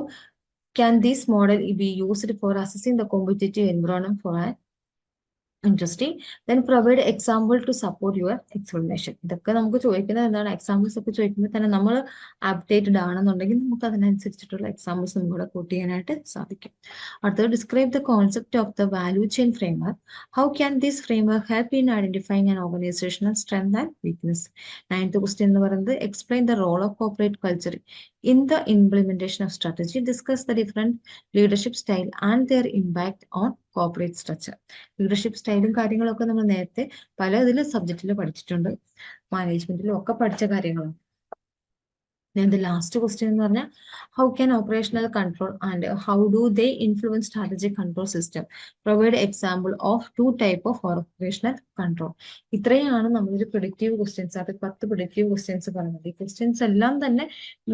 can this model be used for assessing the competitive environment for an interesting. Then provide example to support your explanation. ഇതൊക്കെ നമുക്ക് ചോദിക്കുന്നത് എന്താണ്, എക്സാമ്പിൾസ് ഒക്കെ ചോദിക്കുമ്പോൾ തന്നെ നമ്മൾ അപ്ഡേറ്റഡ് ആണെന്നുണ്ടെങ്കിൽ നമുക്ക് അതിനനുസരിച്ചിട്ടുള്ള എക്സാമ്പിൾസ് നമുക്ക് കൂട്ട് ചെയ്യാനായിട്ട് സാധിക്കും. അടുത്തത് describe the concept of the value chain framework. How can this framework help in identifying an organisational strength and weakness. 9th question എന്ന് പറയുന്നത് explain the role of corporate culture in the implementation of strategy. Discuss the different leadership style and their impact on corporate structure. Leadership സ്റ്റൈലും കാര്യങ്ങളൊക്കെ നമ്മൾ നേരത്തെ പല ഇതിൽ സബ്ജക്റ്റിൽ പഠിച്ചിട്ടുണ്ട്, മാനേജ്മെന്റിലും ഒക്കെ പഠിച്ച കാര്യങ്ങളാണ്. The last question എന്ന് പറഞ്ഞാൽ how can operational control and how do they influence strategic control system. Provide example of 2 type of operational control. ഇത്രയാണ് നമ്മളൊരു പ്രിഡിക്റ്റീവ് ക്വസ്റ്റ്യൻസ്, അത് 10 പ്രിഡിക്റ്റീവ് ക്വസ്റ്റ്യൻസ് പറയുന്നത്. ഈ ക്വസ്റ്റ്യൻസ് എല്ലാം തന്നെ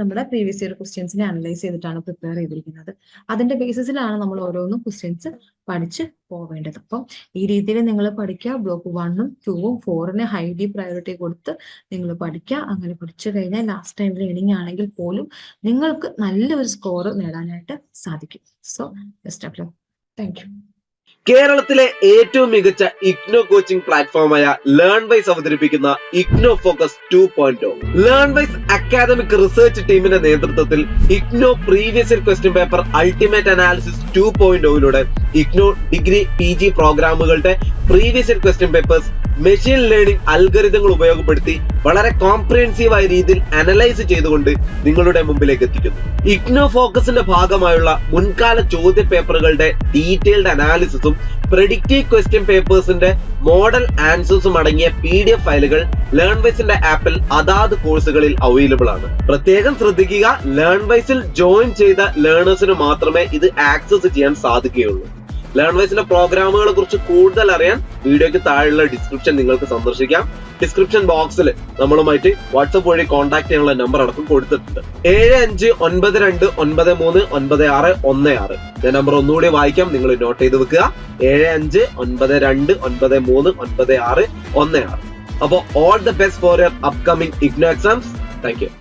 നമ്മുടെ പ്രീവിയസ് ഇയർ ക്വസ്റ്റ്യൻസിനെ അനലൈസ് ചെയ്തിട്ടാണ് പ്രിപ്പയർ ചെയ്തിരിക്കുന്നത്. അതിന്റെ ബേസിസിലാണ് നമ്മൾ ഓരോന്നും ക്വസ്റ്റ്യൻസ് പഠിച്ച് പോവേണ്ടത്. അപ്പം ഈ രീതിയിൽ നിങ്ങൾ പഠിക്കുക. ബ്ലോക്ക് 1ഉം 2ഉം 4ന് ഹൈലി പ്രയോറിറ്റി കൊടുത്ത് നിങ്ങൾ പഠിക്കുക. അങ്ങനെ പഠിച്ചു കഴിഞ്ഞാൽ ലാസ്റ്റ് ടൈം ലേണിംഗ് ആണെങ്കിൽ പോലും നിങ്ങൾക്ക് നല്ലൊരു സ്കോർ നേടാനായിട്ട് സാധിക്കും. So best of luck. Thank you. കേരളത്തിലെ ഏറ്റവും മികച്ച ഇഗ്നോ കോച്ചിംഗ് പ്ലാറ്റ്ഫോമായ ലേൺവൈസ് അവതരിപ്പിക്കുന്ന IGNOU focus 2.0. Learnwise academic research ടീമിന്റെ നേതൃത്വത്തിൽ IGNOU previous year question paper ultimate analysis 2.0യിലൂടെ ഇഗ്നോ ഡിഗ്രി PG പ്രോഗ്രാമുകളുടെ previous year question papers machine learning അൽഗരിതങ്ങൾ ഉപയോഗപ്പെടുത്തി വളരെ കോംപ്രിഹെൻസീവ് ആയ രീതിയിൽ അനലൈസ് ചെയ്തുകൊണ്ട് നിങ്ങളുടെ മുമ്പിലേക്ക് എത്തിക്കുന്നു. ഇഗ്നോ ഫോക്കസിന്റെ ഭാഗമായുള്ള മുൻകാല ചോദ്യ പേപ്പറുകളുടെ ഡീറ്റെയിൽഡ് അനാലിസിസും പ്രെഡിക്റ്റീവ് ക്വസ്റ്റ്യൻ പേപ്പേഴ്സിന്റെ മോഡൽ ആൻസേഴ്സും അടങ്ങിയ PDF ഫയലുകൾ ലേൺവൈസിന്റെ ആപ്പിൽ അതാത് കോഴ്സുകളിൽ അവൈലബിൾ ആണ്. പ്രത്യേകം ശ്രദ്ധിക്കുക, ലേൺവൈസിൽ ജോയിൻ ചെയ്ത ലേണേഴ്സിന് മാത്രമേ ഇത് ആക്സസ് ചെയ്യാൻ സാധിക്കുകയുള്ളൂ. ലേൺവൈസിന്റെ പ്രോഗ്രാമുകളെ കുറിച്ച് കൂടുതൽ അറിയാൻ വീഡിയോയ്ക്ക് താഴെയുള്ള ഡിസ്ക്രിപ്ഷൻ നിങ്ങൾക്ക് സന്ദർശിക്കാം. ഡിസ്ക്രിപ്ഷൻ ബോക്സിൽ നമ്മളുമായിട്ട് വാട്സ്ആപ്പ് വഴി കോൺടാക്ട് ചെയ്യാനുള്ള നമ്പർ അടക്കം കൊടുത്തിട്ടുണ്ട്. 7592939616. ഞാൻ നമ്പർ ഒന്നുകൂടി വായിക്കാം, നിങ്ങൾ നോട്ട് ചെയ്ത് വെക്കുക. 7592939616. അപ്പോൾ all the best for your upcoming IGNOU exams. Thank U.